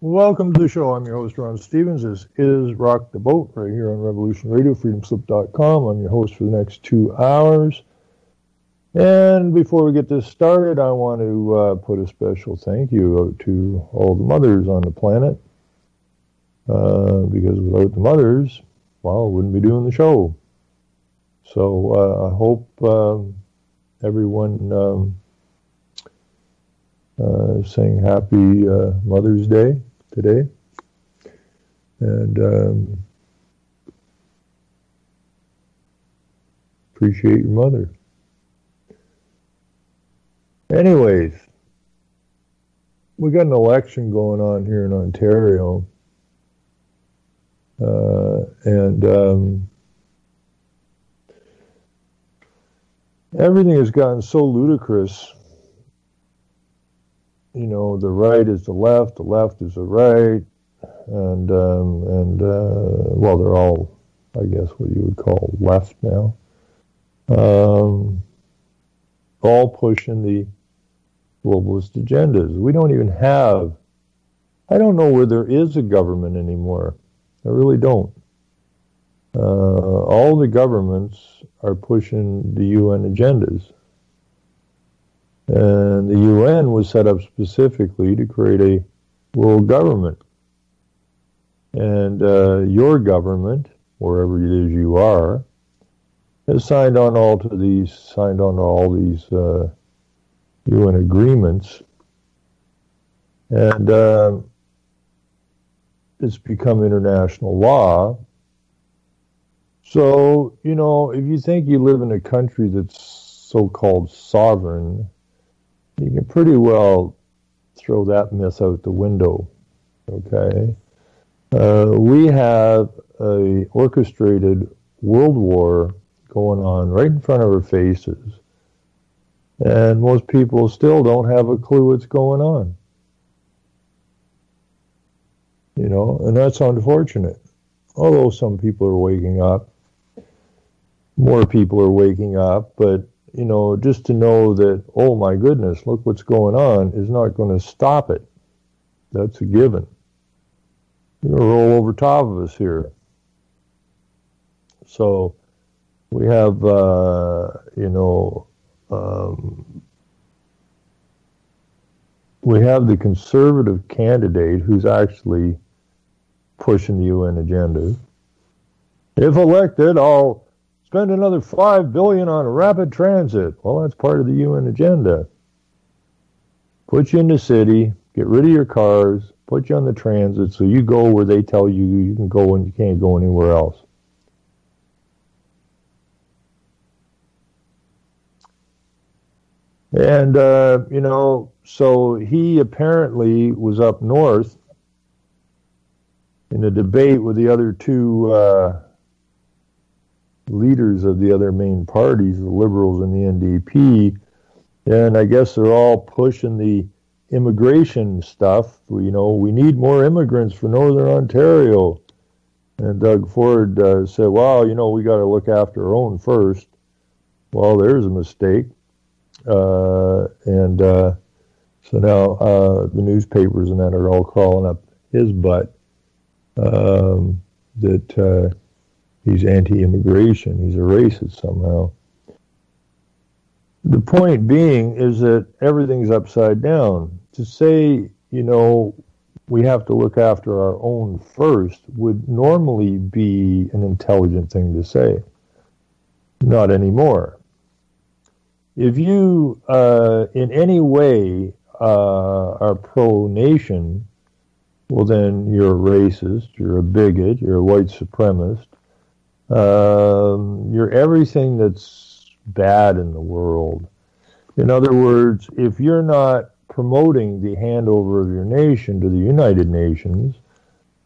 Welcome to the show. I'm your host, Ron Stevens. This is Rock the Boat right here on Revolution Radio, freedomslip.com. I'm your host for the next 2 hours. And before we get this started, I want to put a special thank you out to all the mothers on the planet. Because without the mothers, well, I wouldn't be doing the show. So I hope everyone saying happy Mother's Day today, and appreciate your mother. Anyways, we got an election going on here in Ontario, and everything has gotten so ludicrous. You know, the right is the left is the right, and well, they're all, I guess, what you would call left now. All pushing the globalist agendas. We don't even have, I don't know where there is a government anymore. I really don't. All the governments are pushing the UN agendas. And the UN was set up specifically to create a world government. And your government, wherever it is you are, has signed on all these UN agreements. And it's become international law. So, you know, if you think you live in a country that's so-called sovereign, you can pretty well throw that myth out the window, okay? We have a orchestrated world war going on right in front of our faces, and most people still don't have a clue what's going on. You know, and that's unfortunate. Although some people are waking up, more people are waking up, but you know, just to know that, oh my goodness, look what's going on, is not going to stop it. That's a given. They're going to roll over top of us here. So we have, we have the conservative candidate who's actually pushing the UN agenda. If elected, I'll spend another $5 billion on rapid transit. Well, that's part of the UN agenda. Put you in the city, get rid of your cars, put you on the transit so you go where they tell you you can go and you can't go anywhere else. And, so he apparently was up north in a debate with the other two leaders of the other main parties, the Liberals and the NDP, and I guess they're all pushing the immigration stuff. You know, we need more immigrants for Northern Ontario. And Doug Ford said, well, you know, we got to look after our own first. Well, there's a mistake. So now the newspapers and that are all crawling up his butt that he's anti-immigration. He's a racist somehow. The point being is that everything's upside down. To say, you know, we have to look after our own first would normally be an intelligent thing to say. Not anymore. If you, in any way, are pro-nation, well then you're a racist, you're a bigot, you're a white supremacist, you're everything that's bad in the world. In other words, if you're not promoting the handover of your nation to the United Nations,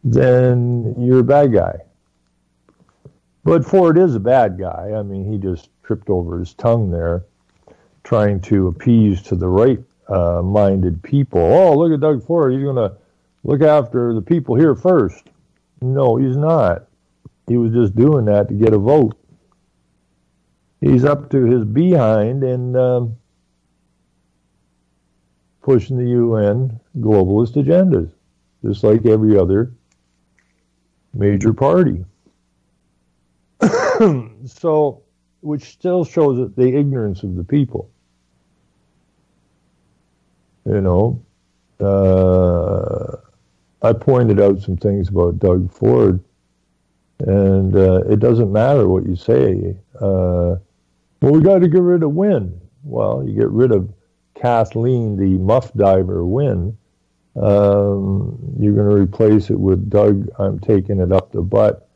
then you're a bad guy. But Ford is a bad guy. I mean, he just tripped over his tongue there, trying to appease to the right-minded people. Oh, look at Doug Ford. He's going to look after the people here first. No, he's not. He was just doing that to get a vote. He's up to his behind and pushing the UN globalist agendas, just like every other major party. So, which still shows the ignorance of the people. You know, I pointed out some things about Doug Ford, and it doesn't matter what you say. Well, we got to get rid of Wynne. Well, you get rid of Kathleen, the muff diver Wynne. You're going to replace it with Doug, I'm taking it up the butt,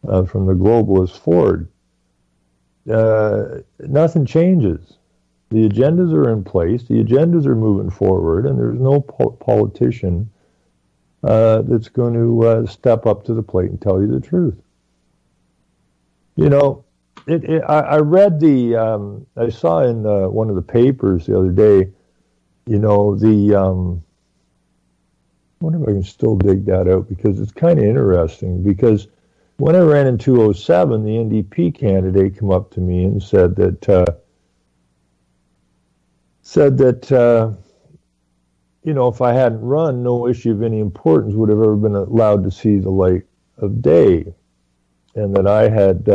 from the globalist Ford. Nothing changes. The agendas are in place. The agendas are moving forward, and there's no politician that's going to step up to the plate and tell you the truth. You know, I read I saw in one of the papers the other day, you know, I wonder if I can still dig that out, because it's kind of interesting. Because when I ran in 2007, the NDP candidate came up to me and said that you know, if I hadn't run, no issue of any importance would have ever been allowed to see the light of day, and that I had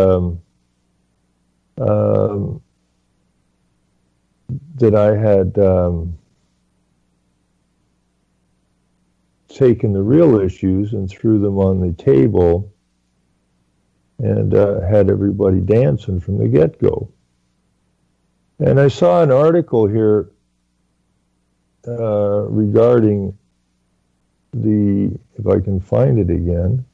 taken the real issues and threw them on the table and had everybody dancing from the get-go. And I saw an article here regarding if I can find it again,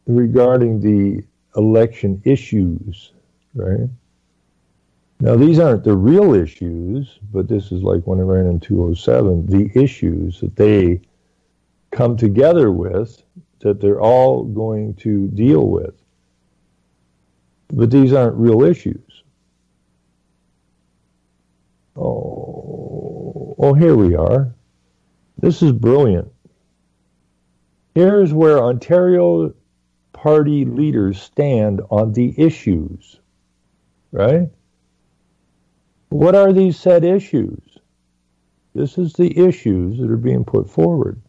regarding the election issues, right? Now, these aren't the real issues, but this is like when I ran in 2007, the issues that they come together with, that they're all going to deal with. But these aren't real issues. Oh, here we are. This is brilliant. Here's where Ontario party leaders stand on the issues, right? What are these said issues? This is the issues that are being put forward.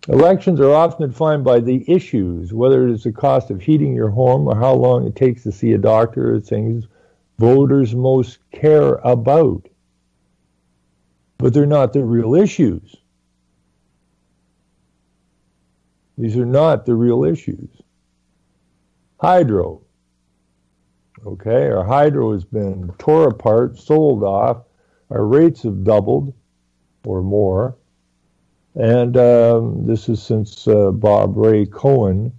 Elections are often defined by the issues, whether it is the cost of heating your home or how long it takes to see a doctor, or things voters most care about. But they're not the real issues. These are not the real issues. Hydro. Okay, our hydro has been tore apart, sold off. Our rates have doubled or more. And this is since Bob Ray Cohen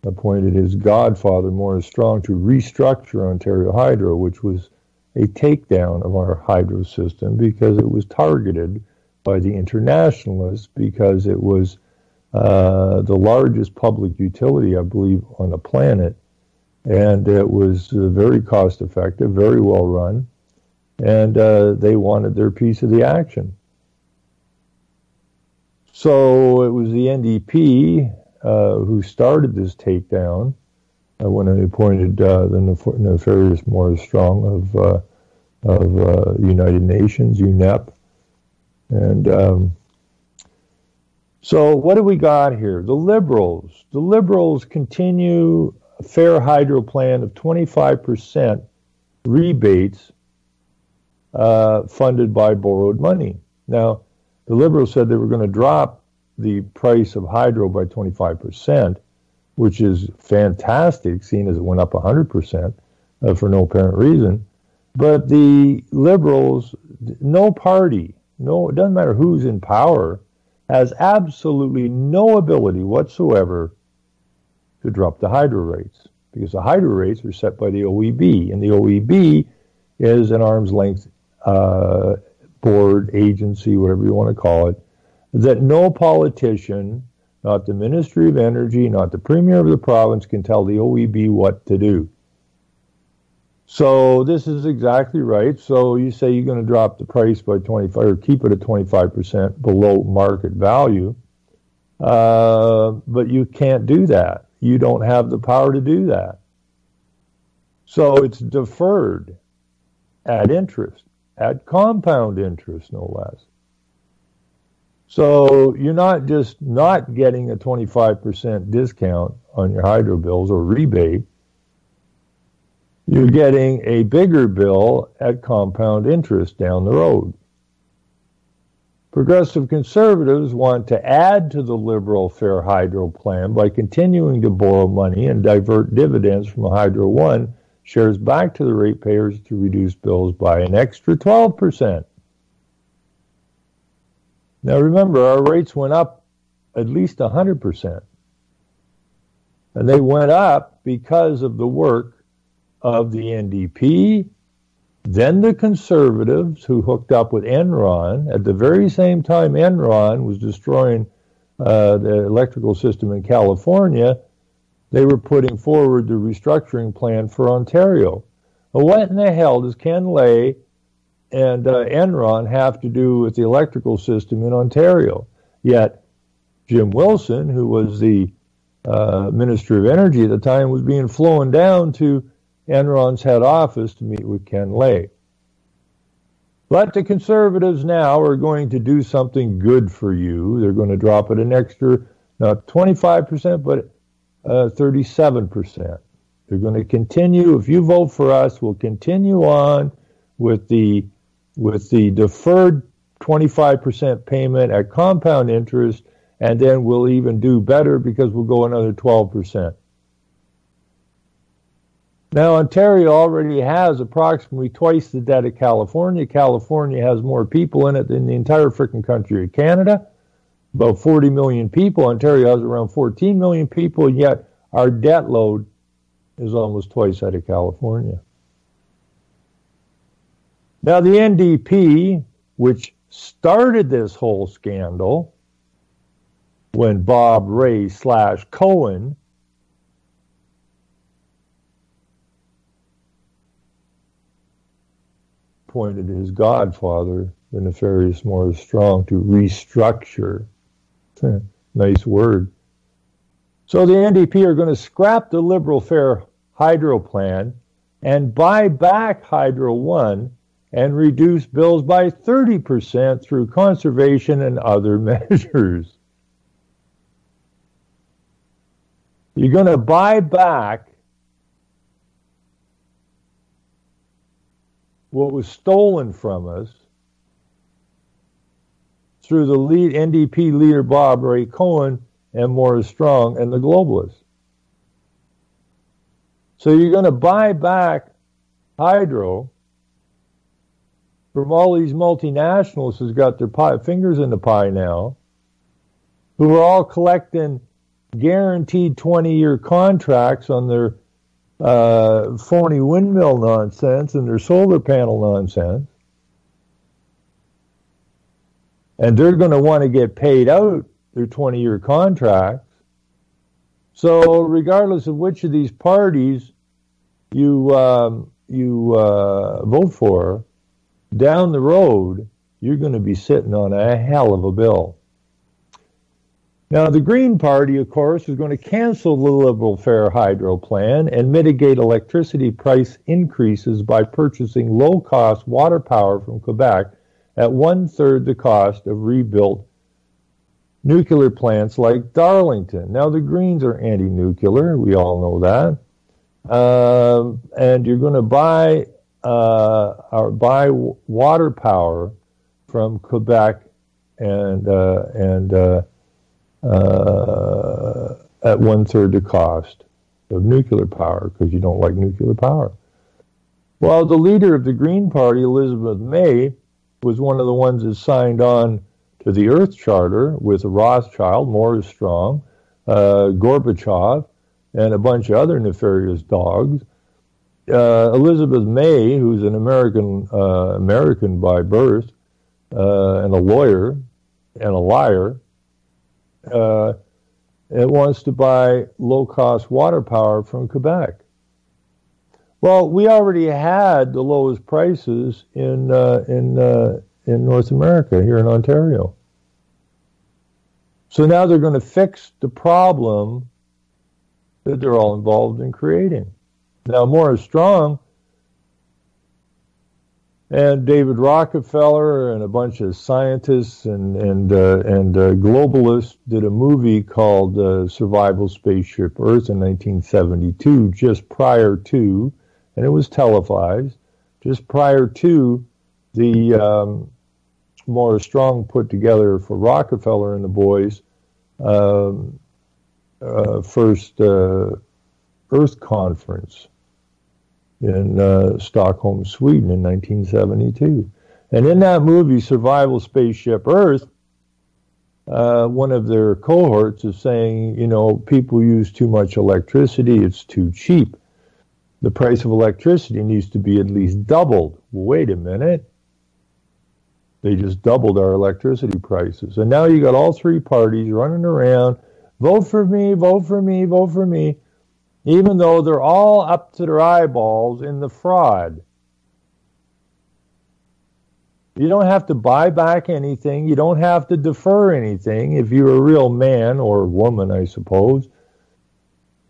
appointed his godfather, Maurice Strong, to restructure Ontario Hydro, which was a takedown of our hydro system because it was targeted by the internationalists, because it was the largest public utility, I believe, on the planet. And it was very cost effective, very well run. And they wanted their piece of the action. So it was the NDP who started this takedown when they appointed the nefarious Maurice Strong of United Nations, UNEP. And so what do we got here? The Liberals continue a fair hydro plan of 25% rebates funded by borrowed money. Now, the Liberals said they were going to drop the price of hydro by 25%, which is fantastic, seeing as it went up 100% for no apparent reason. But the Liberals, no party, it doesn't matter who's in power, has absolutely no ability whatsoever to drop the hydro rates, because the hydro rates are set by the OEB, and the OEB is an arm's length board, agency, whatever you want to call it, that no politician, Not the Ministry of Energy, not the Premier of the province can tell the OEB what to do. So this is exactly right. So you say you're going to drop the price by 25 or keep it at 25% below market value. But you can't do that. You don't have the power to do that. So it's deferred at interest, at compound interest, no less. So you're not just not getting a 25% discount on your hydro bills or rebate. You're getting a bigger bill at compound interest down the road. Progressive Conservatives want to add to the Liberal Fair Hydro plan by continuing to borrow money and divert dividends from Hydro One shares back to the ratepayers to reduce bills by an extra 12%. Now remember, our rates went up at least 100%. And they went up because of the work of the NDP, then the Conservatives who hooked up with Enron. At the very same time Enron was destroying the electrical system in California, they were putting forward the restructuring plan for Ontario. Well, what in the hell does Ken Lay and Enron have to do with the electrical system in Ontario? Yet Jim Wilson, who was the Minister of Energy at the time, was being flown down to Enron's head office to meet with Ken Lay. But the Conservatives now are going to do something good for you. They're going to drop it an extra, not 25%, but 37%. They're going to continue, if you vote for us, we'll continue on with the deferred 25% payment at compound interest, and then we'll even do better because we'll go another 12%. Now, Ontario already has approximately twice the debt of California. California has more people in it than the entire frickin' country of Canada, about 40 million people. Ontario has around 14 million people, yet our debt load is almost twice that of California. Now, the NDP, which started this whole scandal when Bob Rae / Cohen appointed his godfather, the nefarious Maurice Strong, to restructure. Nice word. So the NDP are going to scrap the Liberal Fair Hydro plan and buy back Hydro One and reduce bills by 30% through conservation and other measures. You're going to buy back what was stolen from us through the NDP leader Bob Rae Cohen and Maurice Strong and the globalists. So you're going to buy back hydro from all these multinationals who's got their fingers in the pie now, who are all collecting guaranteed 20-year contracts on their phony windmill nonsense and their solar panel nonsense. And they're going to want to get paid out their 20-year contracts. So regardless of which of these parties you vote for, down the road, you're going to be sitting on a hell of a bill. Now, the Green Party, of course, is going to cancel the Liberal Fair Hydro plan and mitigate electricity price increases by purchasing low-cost water power from Quebec at 1/3 the cost of rebuilt nuclear plants like Darlington. Now, the Greens are anti-nuclear. We all know that. And you're going to buy water power from Quebec and at 1/3 the cost of nuclear power because you don't like nuclear power. Well, the leader of the Green Party, Elizabeth May, was one of the ones that signed on to the Earth Charter with Rothschild, Maurice Strong, Gorbachev, and a bunch of other nefarious dogs. Elizabeth May, who's an American by birth, and a lawyer and a liar, it wants to buy low-cost water power from Quebec. Well, we already had the lowest prices in North America, here in Ontario. So now they're going to fix the problem that they're all involved in creating. Now, Morris Strong and David Rockefeller and a bunch of scientists and globalists did a movie called Survival Spaceship Earth in 1972, just prior to, and it was televised, just prior to the Morris Strong put together for Rockefeller and the boys first Earth Conference in Stockholm, Sweden in 1972. And in that movie, Survival Spaceship Earth, one of their cohorts is saying, you know, people use too much electricity, it's too cheap. The price of electricity needs to be at least doubled. Well, wait a minute. They just doubled our electricity prices. And now you got all three parties running around, vote for me, vote for me, vote for me, even though they're all up to their eyeballs in the fraud. You don't have to buy back anything. You don't have to defer anything. If you're a real man or woman, I suppose,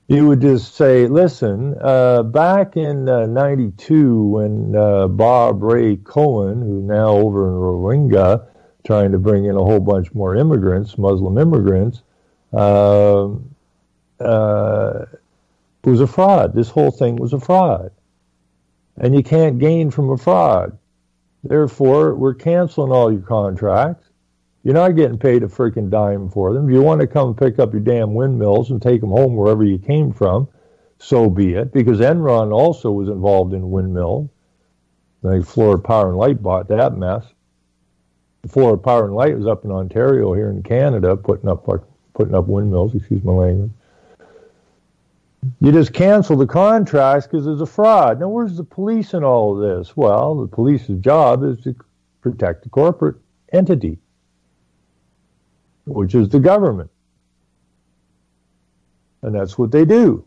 you would just say, listen, back in 92 when Bob Ray Cohen, who's now over in Rohingya, trying to bring in a whole bunch more immigrants, Muslim immigrants, was a fraud. This whole thing was a fraud. And you can't gain from a fraud. Therefore, we're canceling all your contracts. You're not getting paid a freaking dime for them. If you want to come pick up your damn windmills and take them home wherever you came from, so be it. Because Enron also was involved in windmills. Like Florida Power and Light bought that mess. Florida Power and Light was up in Ontario here in Canada putting up windmills, excuse my language. You just cancel the contracts because there's a fraud. Now, where's the police in all of this? Well, the police's job is to protect the corporate entity, which is the government. And that's what they do.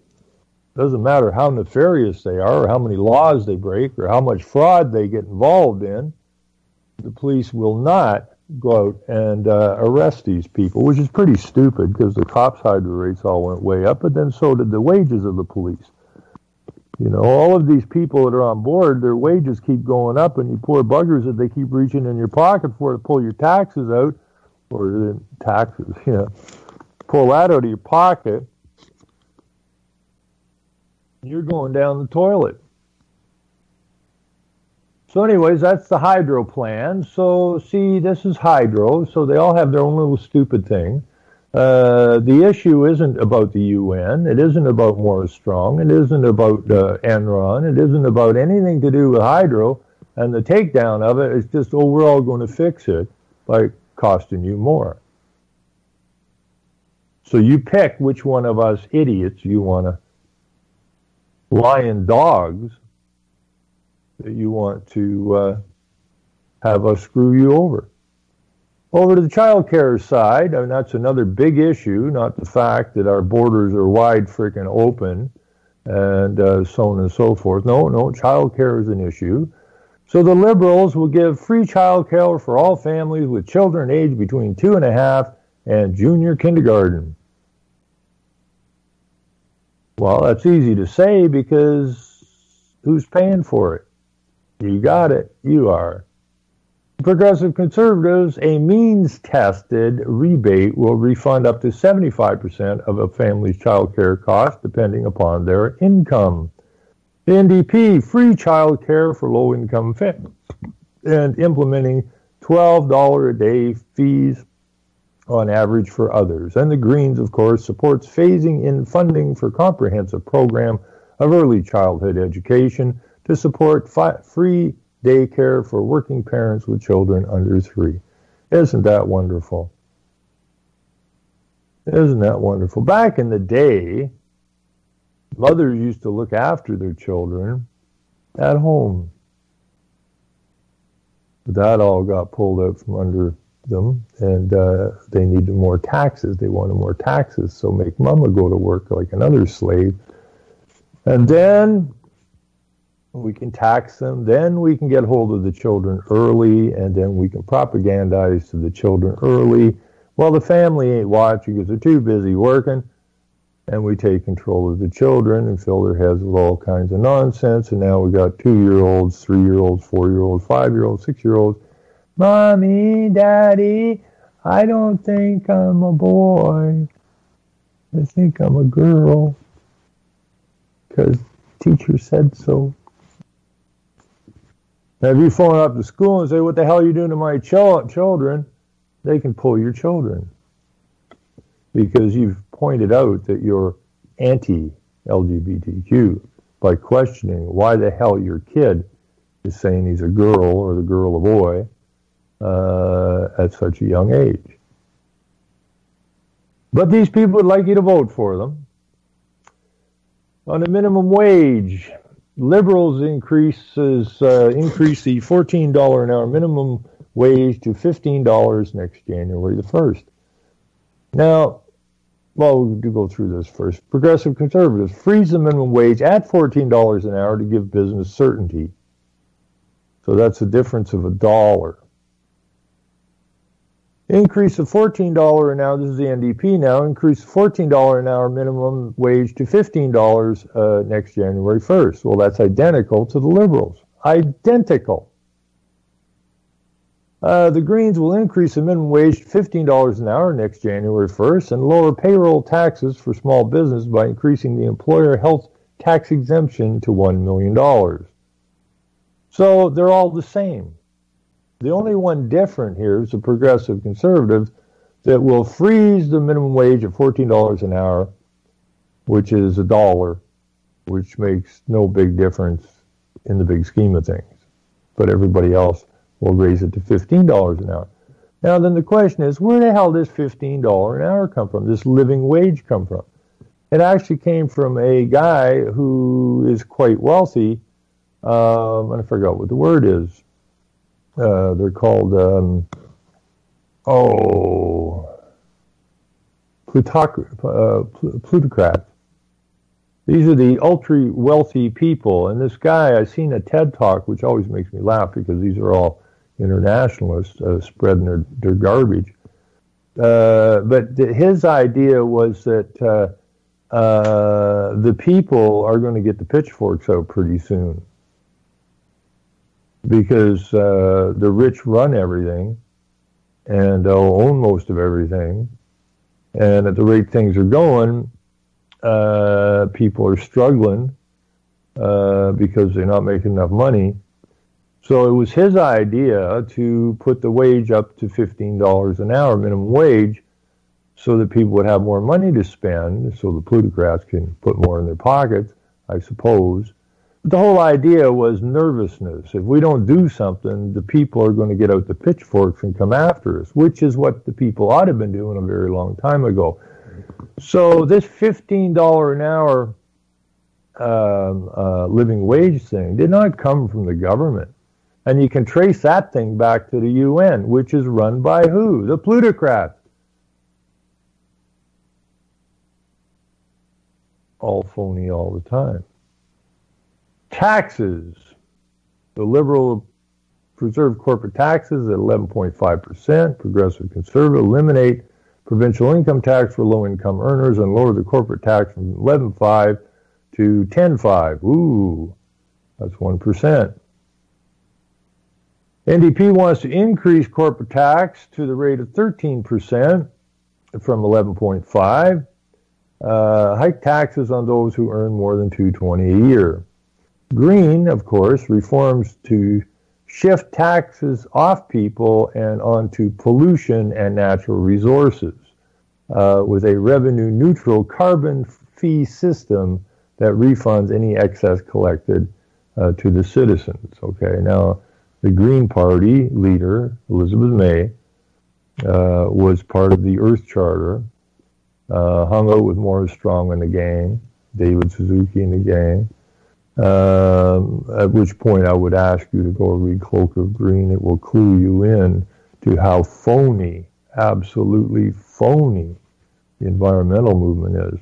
Doesn't matter how nefarious they are or how many laws they break or how much fraud they get involved in, the police will not go out and arrest these people, which is pretty stupid because the cops' hydro rates all went way up, but then so did the wages of the police. You know, all of these people that are on board, their wages keep going up, and you poor buggers that they keep reaching in your pocket for to pull your taxes out, or the taxes, you know, pull that out of your pocket, you're going down the toilet. So anyways, that's the hydro plan. So see, this is hydro, so they all have their own little stupid thing. The issue isn't about the UN. It isn't about Morris Strong. It isn't about Enron. It isn't about anything to do with hydro. And the takedown of it is just, oh, we're all going to fix it by costing you more. So you pick which one of us idiots you want to, lion dogs, that you want to have us screw you over. Over to the child care side, I mean, that's another big issue, not the fact that our borders are wide freaking open and so on and so forth. No, child care is an issue. So the Liberals will give free child care for all families with children aged between 2.5 and junior kindergarten. Well, that's easy to say because who's paying for it? You got it. You are. Progressive Conservatives, a means-tested rebate will refund up to 75% of a family's child care cost, depending upon their income. The NDP, free child care for low-income families, and implementing $12 a day fees on average for others. And the Greens, of course, supports phasing in funding for comprehensive program of early childhood education to support free daycare for working parents with children under 3. Isn't that wonderful? Isn't that wonderful? Back in the day, mothers used to look after their children at home. But that all got pulled out from under them, and they needed more taxes. They wanted more taxes, so make mama go to work like another slave. And then we can tax them, then we can get hold of the children early, and then we can propagandize to the children early. Well, the family ain't watching because they're too busy working, and we take control of the children and fill their heads with all kinds of nonsense, and now we got 2-year-olds, 3-year-olds, 4-year-olds, 5-year-olds, 6-year-olds. Mommy, Daddy, I don't think I'm a boy. I think I'm a girl. Because teacher said so. Now, if you phone up to school and say, what the hell are you doing to my children? They can pull your children. Because you've pointed out that you're anti-LGBTQ by questioning why the hell your kid is saying he's a girl or the girl a boy at such a young age. But these people would like you to vote for them. On the minimum wage, Liberals increase the $14 an hour minimum wage to $15 next January the 1st. Now, well, we'll go through this first. Progressive Conservatives freeze the minimum wage at $14 an hour to give business certainty. So that's a difference of $1. Increase of $14 an hour, this is the NDP now, increase $14 an hour minimum wage to $15 next January 1st. Well, that's identical to the Liberals. Identical. The Greens will increase the minimum wage to $15 an hour next January 1st and lower payroll taxes for small business by increasing the employer health tax exemption to $1 million. So they're all the same. The only one different here is the Progressive Conservatives that will freeze the minimum wage at $14 an hour, which is $1, which makes no big difference in the big scheme of things. But everybody else will raise it to $15 an hour. Now then the question is, where the hell does $15 an hour come from? This living wage come from? It actually came from a guy who is quite wealthy. I forgot what the word is. They're called, plutocrats. These are the ultra-wealthy people. And this guy, I've seen a TED Talk, which always makes me laugh because these are all internationalists spreading their garbage. But his idea was that the people are going to get the pitchforks out pretty soon. Because the rich run everything and own most of everything. And at the rate things are going, people are struggling because they're not making enough money. So it was his idea to put the wage up to $15 an hour, minimum wage, so that people would have more money to spend, so the plutocrats can put more in their pockets, I suppose. The whole idea was nervousness. If we don't do something, the people are going to get out the pitchforks and come after us, which is what the people ought to have been doing a very long time ago. So this $15 an hour living wage thing did not come from the government. And you can trace that thing back to the UN, which is run by who? The plutocrats. All phony all the time. Taxes. The Liberal preserve corporate taxes at 11.5%. Progressive Conservative eliminate provincial income tax for low-income earners and lower the corporate tax from 11.5 to 10.5. Ooh, that's 1%. NDP wants to increase corporate tax to the rate of 13% from 11.5. Hike taxes on those who earn more than $220 a year. Green, of course, reforms to shift taxes off people and onto pollution and natural resources with a revenue-neutral carbon fee system that refunds any excess collected to the citizens. Okay, now the Green Party leader, Elizabeth May, was part of the Earth Charter, hung out with Morris Strong and the gang, David Suzuki and the gang. At which point I would ask you to go read Cloak of Green. It will clue you in to how phony, absolutely phony, the environmental movement is.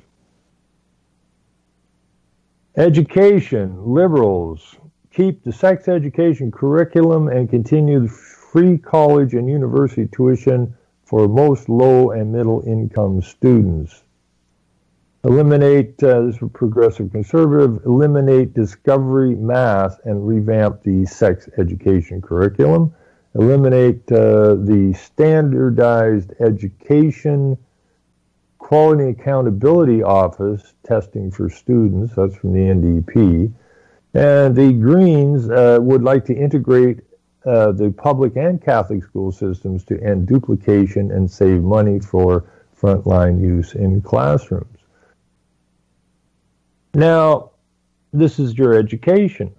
Education, liberals, keep the sex education curriculum and continue free college and university tuition for most low and middle income students. Eliminate, this is progressive conservative, eliminate discovery math and revamp the sex education curriculum. Eliminate the standardized education quality accountability office testing for students. That's from the NDP. And the Greens would like to integrate the public and Catholic school systems to end duplication and save money for frontline use in classrooms. Now, this is your education.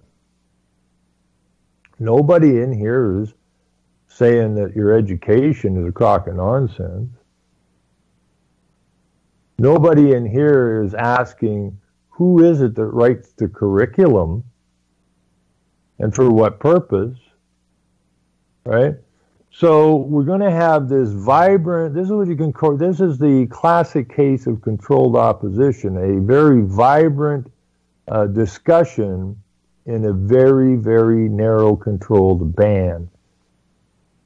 Nobody in here is saying that your education is a crock of nonsense. Nobody in here is asking who is it that writes the curriculum and for what purpose, right? So we're going to have this vibrant, this is the classic case of controlled opposition, a very vibrant discussion in a very, very narrow controlled band.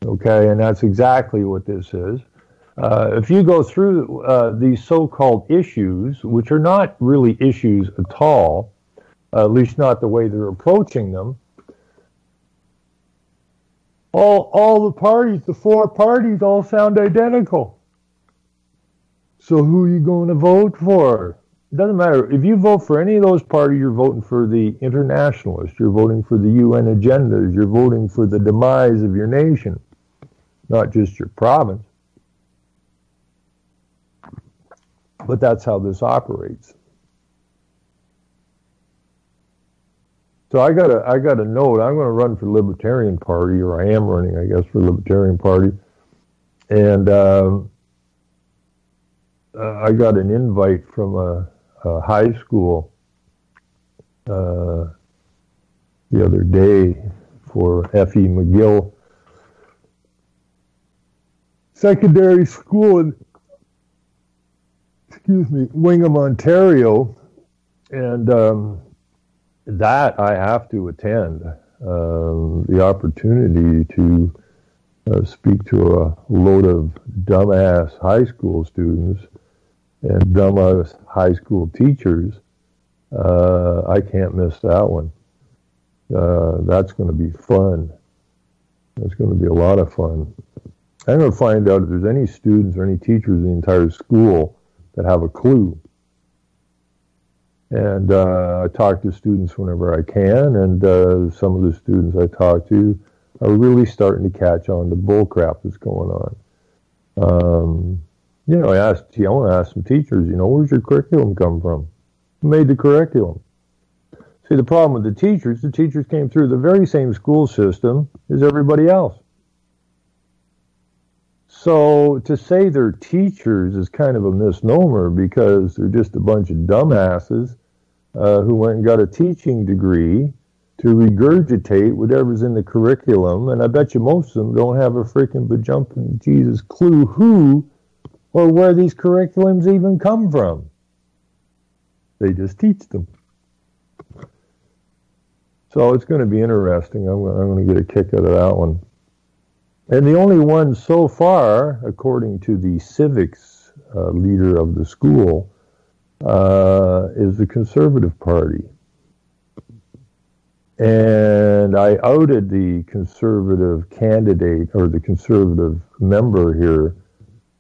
Okay, and that's exactly what this is. If you go through these so-called issues, which are not really issues at all, at least not the way they're approaching them, all the parties, the four parties, all sound identical. So who are you going to vote for? It doesn't matter. If you vote for any of those parties, you're voting for the internationalists, you're voting for the UN agendas, you're voting for the demise of your nation, not just your province. But that's how this operates. So I got a note. I'm going to run for the Libertarian Party, or I am running, I guess, for the Libertarian Party. And I got an invite from a high school the other day for F.E. McGill Secondary School in, Wingham, Ontario, and that I have to attend. The opportunity to speak to a load of dumbass high school students and dumbass high school teachers, I can't miss that one. That's going to be fun. That's going to be a lot of fun. I'm going to find out if there's any students or any teachers in the entire school that have a clue. And I talk to students whenever I can, and some of the students I talk to are really starting to catch on to bull crap that's going on. I want to ask some teachers, where's your curriculum come from? Who made the curriculum? See, the problem with the teachers came through the very same school system as everybody else. So to say they're teachers is kind of a misnomer, because they're just a bunch of dumbasses who went and got a teaching degree to regurgitate whatever's in the curriculum, and I bet you most of them don't have a freaking bajumping Jesus clue who or where these curriculums even come from. They just teach them. So it's going to be interesting. I'm going to get a kick out of that one. And the only one so far, according to the civics leader of the school, is the Conservative Party. And I outed the Conservative candidate, or the Conservative member here,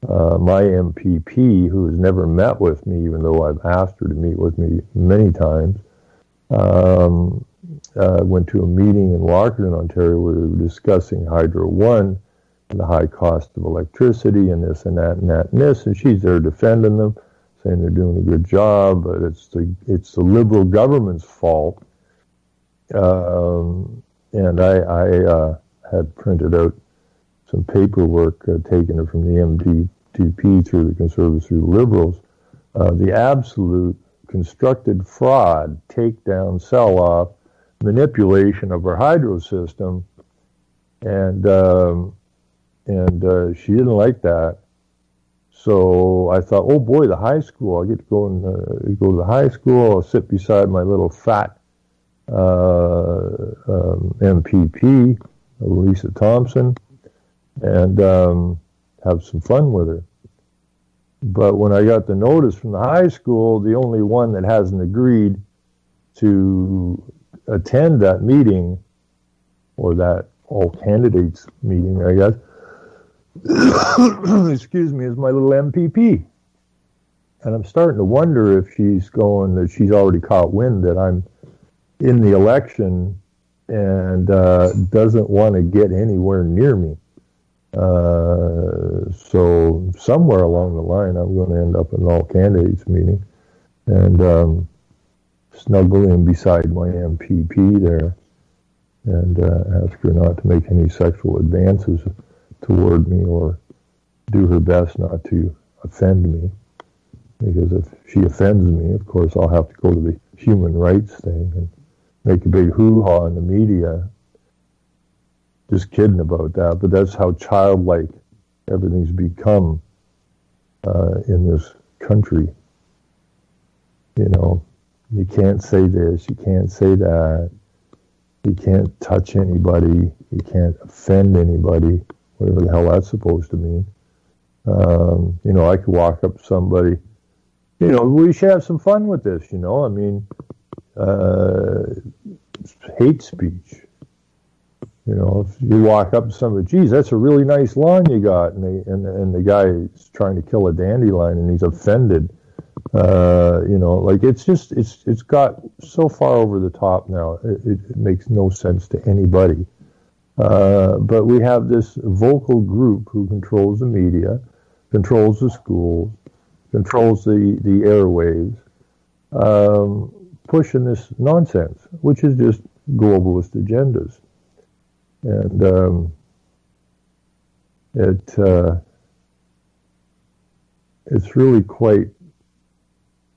my MPP, who has never met with me, even though I've asked her to meet with me many times. Went to a meeting in Walkerton, Ontario, where they were discussing Hydro One and the high cost of electricity and this and that and that and this, and she's there defending them, saying they're doing a good job, but it's the Liberal government's fault. And I had printed out some paperwork taken from the MDTP through the Conservatives through the Liberals, the absolute constructed fraud, takedown, sell-off, manipulation of our hydro system, and and she didn't like that. So I thought, oh boy, the high school. I get to go and go to the high school. I'll sit beside my little fat MPP, Lisa Thompson, and have some fun with her. But when I got the notice from the high school, the only one that hasn't agreed to attend that meeting, or that all candidates meeting, I guess, excuse me, is my little MPP. And I'm starting to wonder if she's already caught wind that I'm in the election and doesn't want to get anywhere near me. So somewhere along the line, I'm going to end up in an all candidates meeting and snuggle in beside my MPP there and ask her not to make any sexual advances toward me or do her best not to offend me. Because if she offends me, of course, I'll have to go to the human rights thing and make a big hoo-ha in the media. Just kidding about that, but that's how childlike everything's become in this country. You know, you can't say this, you can't say that, you can't touch anybody, you can't offend anybody, whatever the hell that's supposed to mean. You know, I could walk up to somebody, you know, we should have some fun with this, you know, I mean, hate speech. You know, if you walk up to somebody, geez, that's a really nice lawn you got, and the guy is trying to kill a dandelion and he's offended. You know, like it's got so far over the top now. It makes no sense to anybody. But we have this vocal group who controls the media, controls the schools, controls the airwaves, pushing this nonsense, which is just globalist agendas. And it's really quite,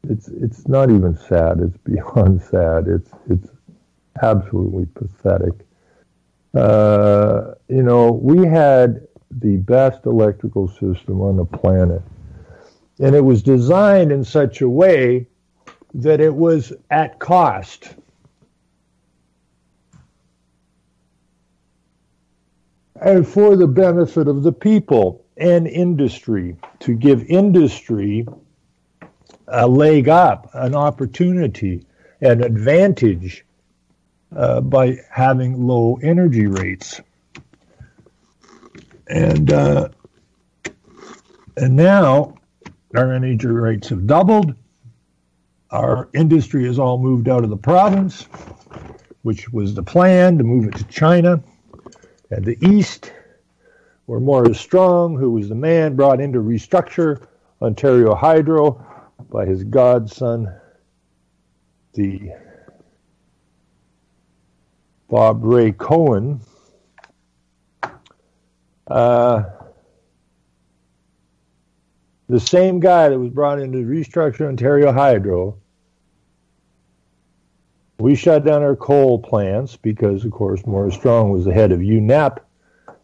it's not even sad, it's beyond sad, it's absolutely pathetic. You know, we had the best electrical system on the planet, and it was designed in such a way that it was at cost. And for the benefit of the people and industry, to give industry a leg up, an opportunity, an advantage by having low energy rates. And now our energy rates have doubled. Our industry has all moved out of the province, which was the plan, to move it to China. And the East, where Maurice Strong, who was the man brought in to restructure Ontario Hydro by his godson, the Bob Ray Cohen, the same guy that was brought in to restructure Ontario Hydro. We shut down our coal plants because, of course, Maurice Strong was the head of UNEP,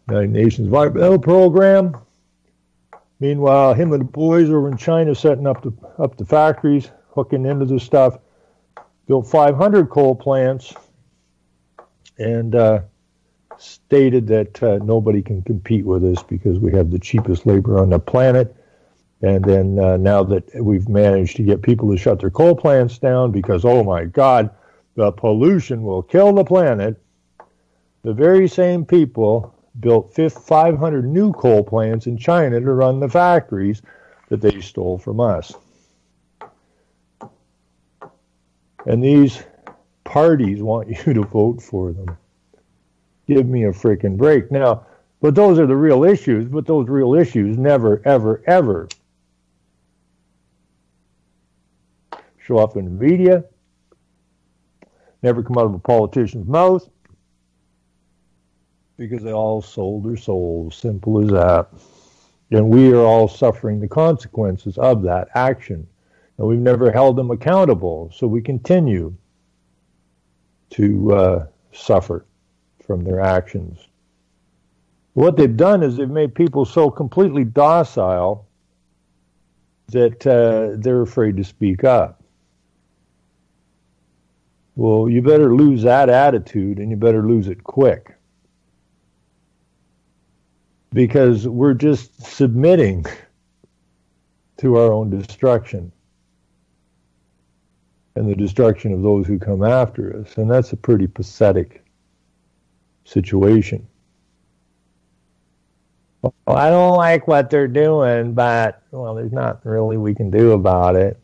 United Nations Environmental Program. Meanwhile, him and the boys over in China setting up the factories, hooking into the stuff, built 500 coal plants, and stated that nobody can compete with us because we have the cheapest labor on the planet. And then now that we've managed to get people to shut their coal plants down because, oh my God, the pollution will kill the planet, the very same people built 500 new coal plants in China to run the factories that they stole from us. And these parties want you to vote for them. Give me a freaking break. Now, but those are the real issues, but those real issues never, ever, ever show up in the media, never come out of a politician's mouth, because they all sold their souls, simple as that. And we are all suffering the consequences of that action. And we've never held them accountable, so we continue to suffer from their actions. What they've done is they've made people so completely docile that they're afraid to speak up. Well, you better lose that attitude, and you better lose it quick. Because we're just submitting to our own destruction and the destruction of those who come after us. And that's a pretty pathetic situation. Well, I don't like what they're doing, but, well, there's not really we can do about it.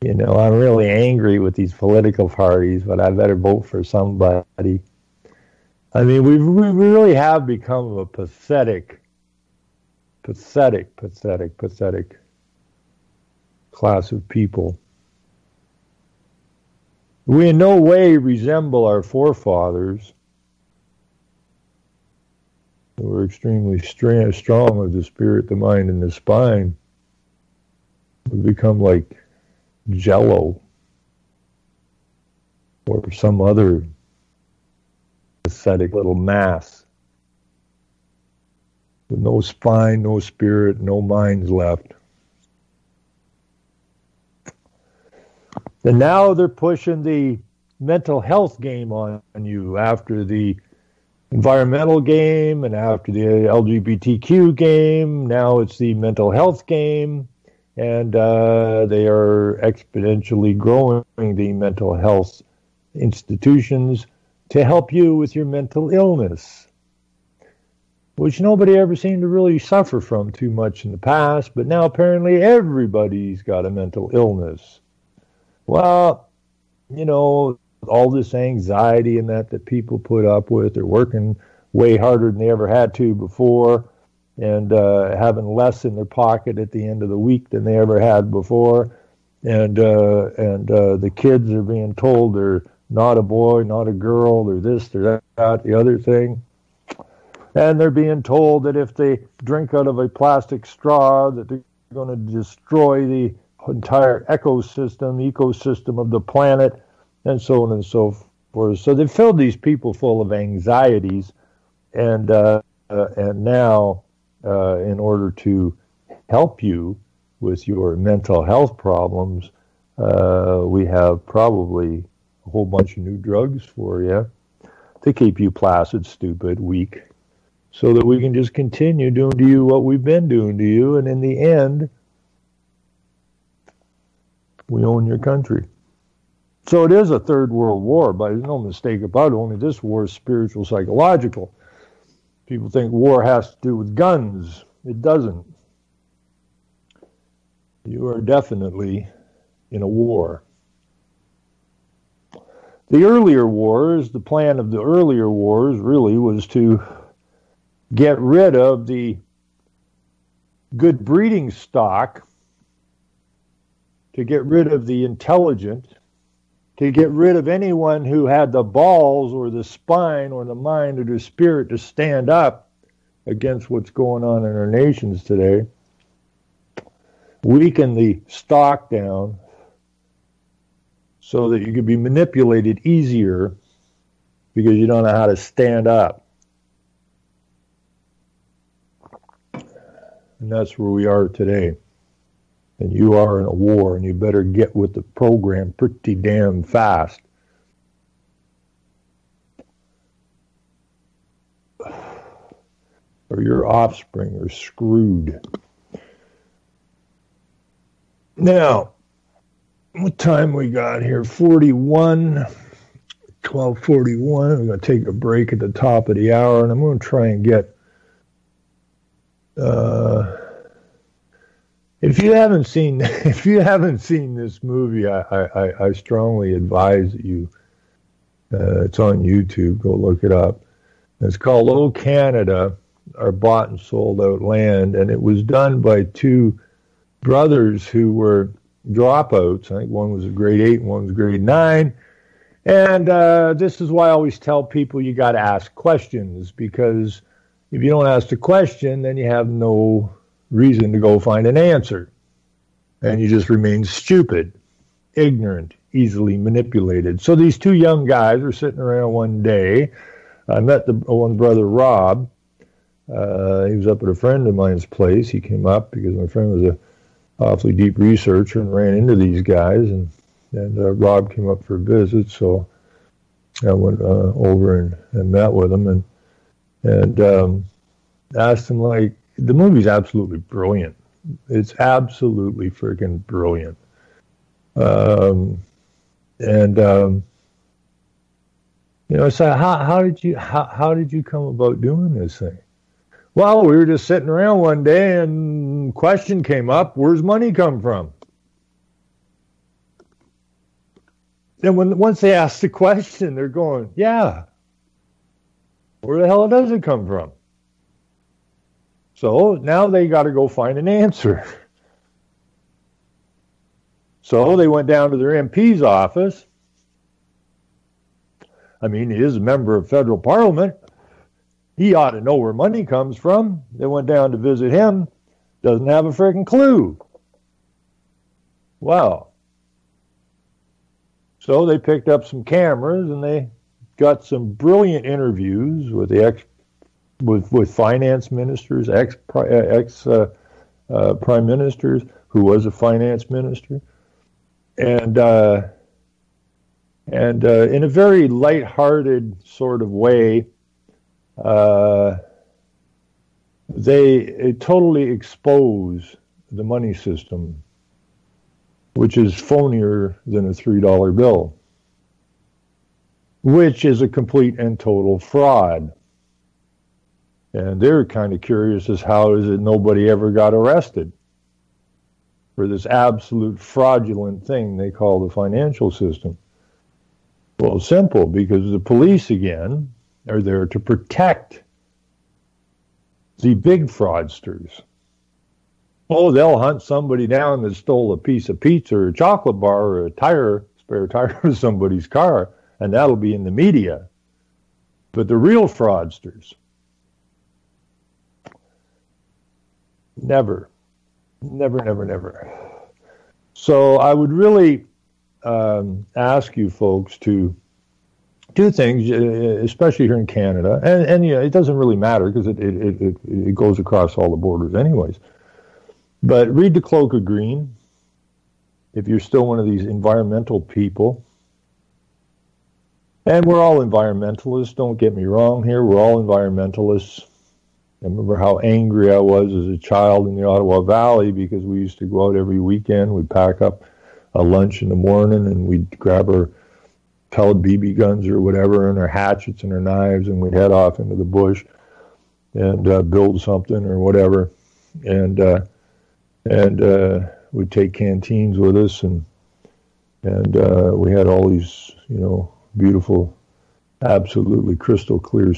You know, I'm really angry with these political parties, but I better vote for somebody. I mean, we really have become a pathetic class of people. We in no way resemble our forefathers, who were extremely strong of the spirit, the mind, and the spine. We become like Jello or some other pathetic little mass with no spine, no spirit, no minds left. And now they're pushing the mental health game on you after the environmental game and after the LGBTQ game. Now it's the mental health game, and they are exponentially growing the mental health institutions to help you with your mental illness, which nobody ever seemed to really suffer from too much in the past, but now apparently everybody's got a mental illness. Well, you know, all this anxiety and that people put up with, they're working way harder than they ever had to before, and having less in their pocket at the end of the week than they ever had before, and the kids are being told they're not a boy, not a girl, they're this, they're that, the other thing. And they're being told that if they drink out of a plastic straw, that they're going to destroy the entire ecosystem of the planet, and so on and so forth. So they filled these people full of anxieties, and now, in order to help you with your mental health problems, we have probably a whole bunch of new drugs for you to keep you placid, stupid, weak, so that we can just continue doing to you what we've been doing to you, and in the end, we own your country. So it is a third world war, but there's no mistake about it. Only this war is spiritual, psychological. People think war has to do with guns. It doesn't. You are definitely in a war. The earlier wars, the plan of the earlier wars really was to get rid of the good breeding stock, to get rid of the intelligent, to get rid of anyone who had the balls or the spine or the mind or the spirit to stand up against what's going on in our nations today, weaken the stock down so that you could be manipulated easier because you don't know how to stand up. And that's where we are today. And you are in a war, and you better get with the program pretty damn fast. Or your offspring are screwed. Now, what time we got here? 12:41. I'm going to take a break at the top of the hour, and I'm going to try and get If you haven't seen this movie, I strongly advise that you. It's on YouTube. Go look it up. It's called "Oh Canada, Our Bought and Sold Out Land," and it was done by two brothers who were dropouts. I think one was a grade 8 and one was grade 9. And this is why I always tell people you got to ask questions, because if you don't ask the question, then you have no reason to go find an answer. And you just remain stupid, ignorant, easily manipulated. So these two young guys were sitting around one day. I met one brother, Rob, He was up at a friend of mine's place. He came up because my friend was a awfully deep researcher and ran into these guys, and Rob came up for a visit, so I went over and met with him and asked him, like, the movie's absolutely brilliant. It's absolutely freaking brilliant. So how did you come about doing this thing? Well, we were just sitting around one day and question came up, where's money come from? Then once they ask the question, they're going, yeah, where the hell does it come from? So now they got to go find an answer. So they went down to their MP's office. I mean, he is a member of federal parliament. He ought to know where money comes from. They went down to visit him. Doesn't have a freaking clue. Wow. So they picked up some cameras and they got some brilliant interviews with with finance ministers, ex prime ministers, who was a finance minister, and in a very lighthearted sort of way, they totally expose the money system, which is phonier than a $3 bill, which is a complete and total fraud. And they're kind of curious as how is it nobody ever got arrested for this absolute fraudulent thing they call the financial system. Well, simple, because the police, again, are there to protect the big fraudsters. Oh, they'll hunt somebody down that stole a piece of pizza or a chocolate bar or a spare tire of somebody's car, and that'll be in the media. But the real fraudsters, never. So I would really ask you folks to do things, especially here in Canada, and it doesn't really matter because it goes across all the borders anyways. But read The Cloak of Green if you're still one of these environmental people. And we're all environmentalists, don't get me wrong here, we're all environmentalists. I remember how angry I was as a child in the Ottawa Valley because we used to go out every weekend. We'd pack up a lunch in the morning and we'd grab our pellet BB guns or whatever and our hatchets and our knives, and we'd head off into the bush and build something or whatever. And we'd take canteens with us, and we had all these, beautiful, absolutely crystal clear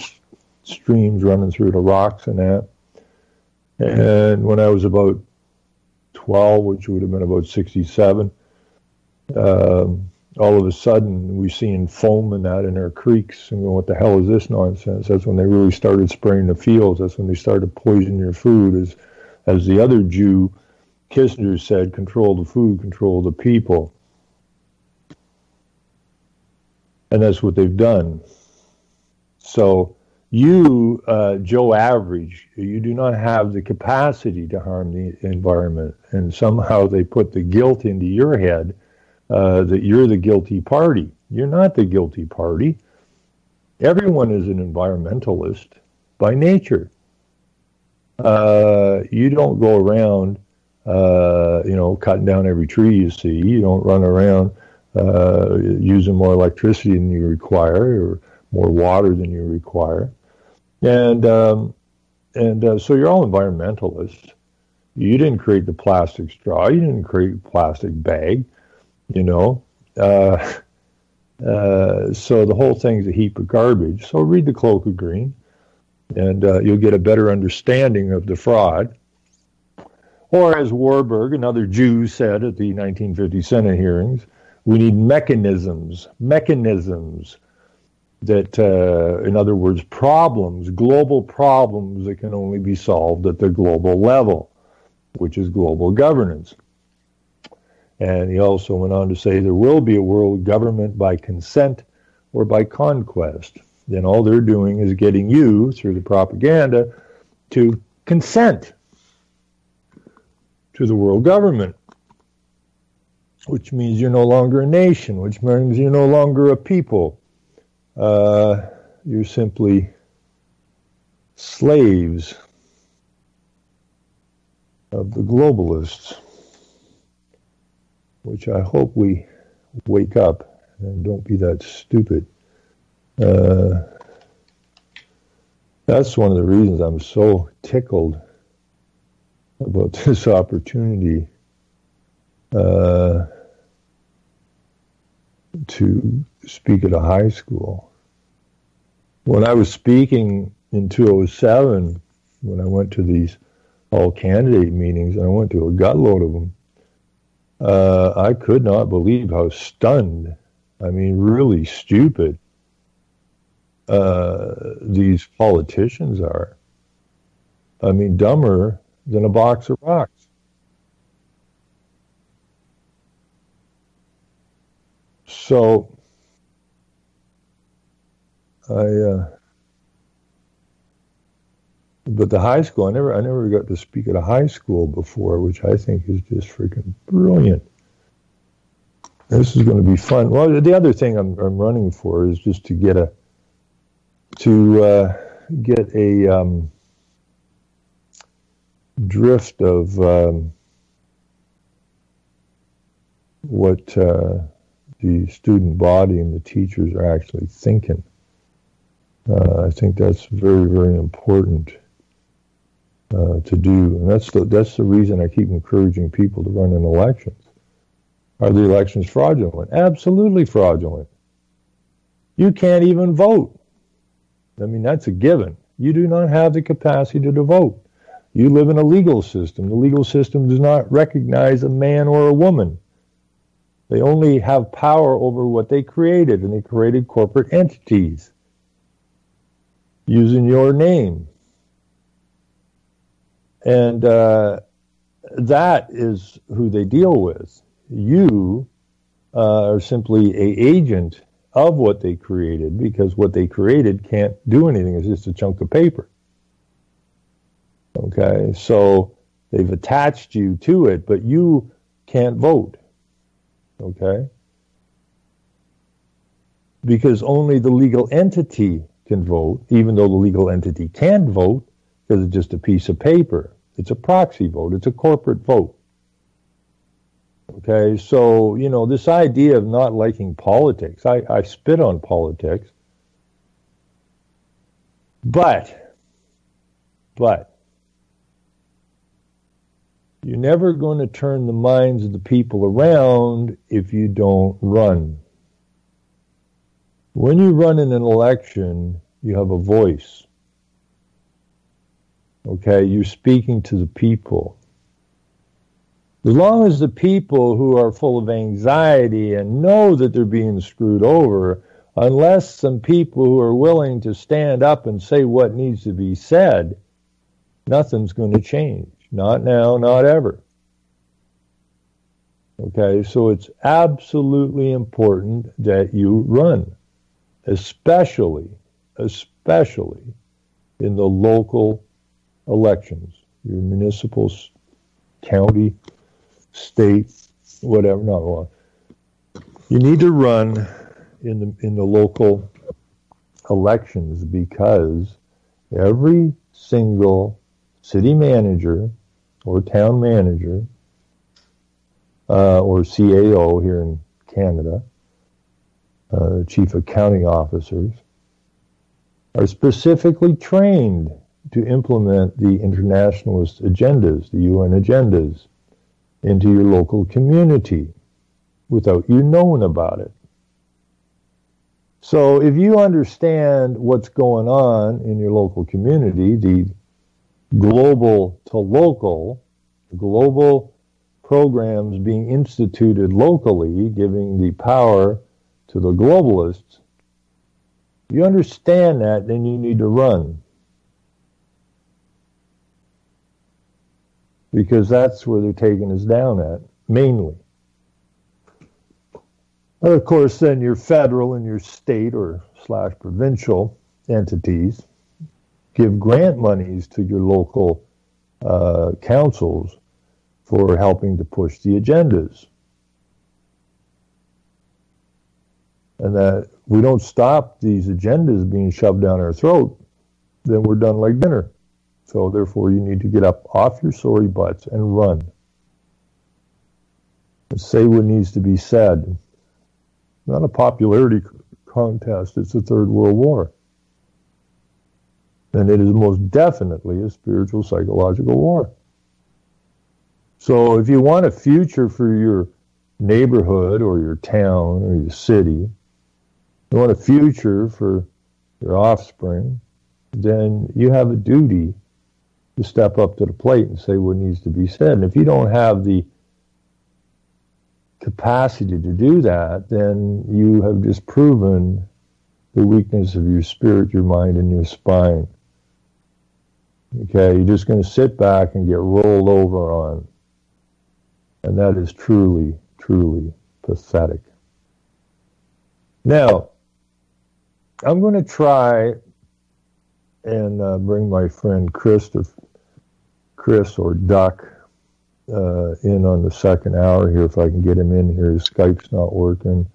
streams running through the rocks and that. And when I was about 12, which would have been about 67, all of a sudden we seen foam and that in our creeks and going, what the hell is this nonsense? That's when they really started spraying the fields. That's when they started poisoning your food. As the other Jew, Kissinger, said, control the food, control the people. And that's what they've done. So you, Joe Average, you do not have the capacity to harm the environment. And somehow they put the guilt into your head that you're the guilty party. You're not the guilty party. Everyone is an environmentalist by nature. You don't go around, cutting down every tree you see. You don't run around using more electricity than you require or more water than you require. And so you're all environmentalists. You didn't create the plastic straw. You didn't create the plastic bag. So the whole thing's a heap of garbage. So read The Cloak of Green, and you'll get a better understanding of the fraud. Or as Warburg, another Jew, said at the 1950 Senate hearings, we need mechanisms that, in other words, global problems that can only be solved at the global level, which is global governance. And he also went on to say there will be a world government by consent or by conquest. Then all they're doing is getting you, through the propaganda, to consent to the world government, which means you're no longer a nation, which means you're no longer a people. You're simply slaves of the globalists, which I hope we wake up and don't be that stupid. That's one of the reasons I'm so tickled about this opportunity to speak at a high school. When I was speaking in 2007, when I went to these all-candidate meetings, and I went to a gutload of them, I could not believe how stunned, I mean, really stupid, these politicians are. I mean, dumber than a box of rocks. So, but the high school, I never got to speak at a high school before, which I think is just freaking brilliant. This is going to be fun. Well, the other thing I'm running for is just to get a drift of what the student body and the teachers are actually thinking. I think that's very, very important to do, and that's the reason I keep encouraging people to run in elections. Are the elections fraudulent? Absolutely fraudulent. You can't even vote. I mean, that's a given. You do not have the capacity to vote. You live in a legal system. The legal system does not recognize a man or a woman. They only have power over what they created, and they created corporate entities using your name. And that is who they deal with. You are simply an agent of what they created, because what they created can't do anything. It's just a chunk of paper. Okay, so they've attached you to it, but you can't vote. Okay? Because only the legal entity can vote, even though the legal entity can vote, because it's just a piece of paper. It's a proxy vote. It's a corporate vote. Okay, so, you know, this idea of not liking politics, I spit on politics, but you're never going to turn the minds of the people around if you don't run. When you run in an election, you have a voice. Okay, you're speaking to the people. As long as the people who are full of anxiety and know that they're being screwed over, unless some people who are willing to stand up and say what needs to be said, nothing's going to change. Not now, not ever. Okay, so it's absolutely important that you run, especially in the local elections, your municipal, county, state, whatever, not one. You need to run in the local elections, because every single city manager or town manager or CAO here in Canada, chief accounting officers, are specifically trained to implement the internationalist agendas, the UN agendas, into your local community without you knowing about it. So if you understand what's going on in your local community, the global to local, global programs being instituted locally, giving the power to the globalists, you understand that, then you need to run. Because that's where they're taking us down at, mainly. And of course, then your federal and your state or /provincial entities give grant monies to your local councils for helping to push the agendas. And that we don't stop these agendas being shoved down our throat, then we're done like dinner. So therefore you need to get up off your sorry butts and run. And say what needs to be said. Not a popularity contest, it's the Third World War. And it is most definitely a spiritual psychological war. So if you want a future for your neighborhood or your town or your city, you want a future for your offspring, then you have a duty to step up to the plate and say what needs to be said. And if you don't have the capacity to do that, then you have just proven the weakness of your spirit, your mind, and your spine. Okay, you're just going to sit back and get rolled over on. And that is truly, truly pathetic. Now, I'm going to try and bring my friend Chris or Duck in on the second hour here, if I can get him in here. His Skype's not working,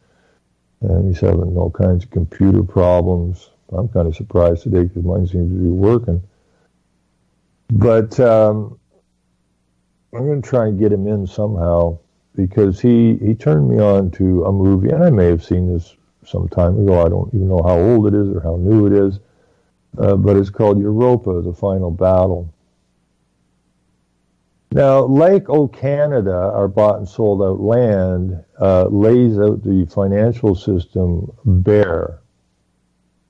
and he's having all kinds of computer problems. I'm kind of surprised today because mine seems to be working. But I'm going to try and get him in somehow, because he turned me on to a movie, and I may have seen this some time ago. I don't even know how old it is or how new it is, but it's called Europa, The Final Battle. Now, Lake Canada, our bought and sold out land, lays out the financial system bare.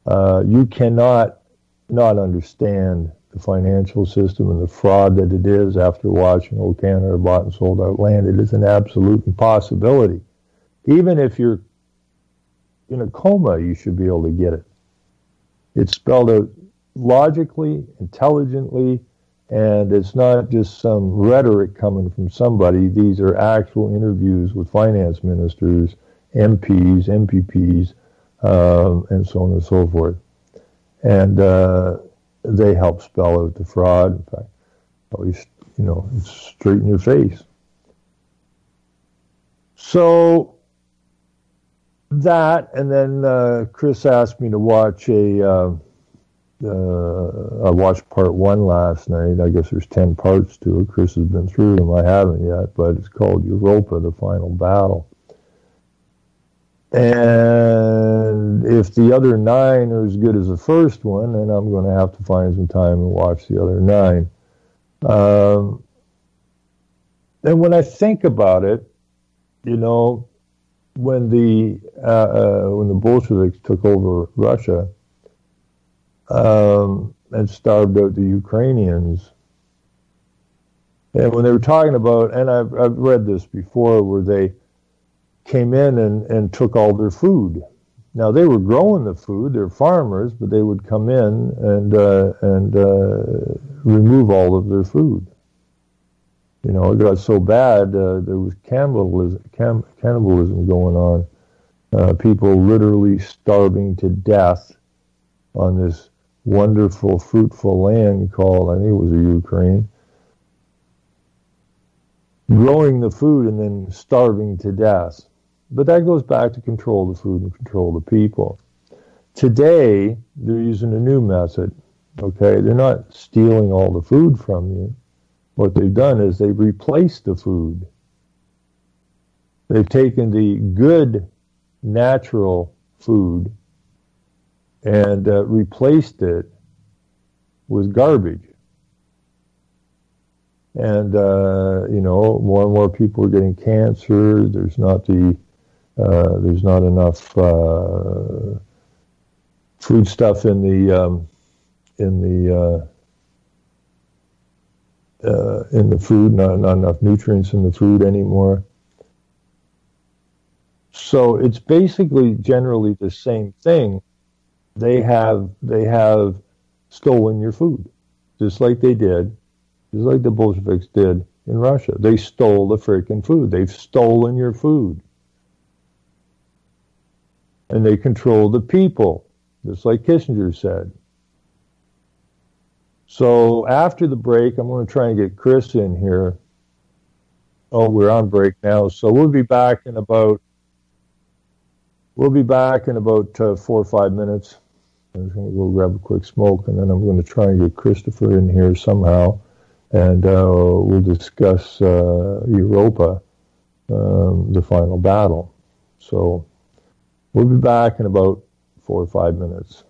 You cannot not understand the financial system and the fraud that it is after watching Canada bought and sold out land. It is an absolute impossibility. Even if you're in a coma, you should be able to get it. It's spelled out logically, intelligently, and it's not just some rhetoric coming from somebody. These are actual interviews with finance ministers, MPs, MPPs, and so on and so forth. And they help spell out the fraud. In fact, at least, it's straight in your face. So that, and then Chris asked me to watch I watched part 1 last night. I guess there's 10 parts to it. Chris has been through them. I haven't yet, but it's called Europa, The Final Battle. And if the other 9 are as good as the first one, then I'm going to have to find some time and watch the other 9. And when I think about it, when the Bolsheviks took over Russia and starved out the Ukrainians, and when they were talking about, and I've read this before, where they came in and took all their food. Now, they were growing the food, they're farmers, but they would come in and remove all of their food. It got so bad, there was cannibalism going on. People literally starving to death on this wonderful, fruitful land called, I think it was the Ukraine, growing the food and then starving to death. But that goes back to control the food and control the people. Today, they're using a new method, okay? They're not stealing all the food from you. What they've done is they've replaced the food. They've taken the good, natural food and replaced it with garbage. And, more and more people are getting cancer. There's not enough food stuff in the food, not enough nutrients in the food anymore. So it's basically generally the same thing. They have stolen your food, just like the Bolsheviks did in Russia. They stole the freaking food. They've stolen your food. And they control the people, just like Kissinger said. So after the break, I'm going to try and get Chris in here. Oh, we're on break now, so we'll be back in about 4 or 5 minutes. I'm just going to go grab a quick smoke, and then I'm going to try and get Christopher in here somehow, and we'll discuss Europa, the final battle. So we'll be back in about 4 or 5 minutes.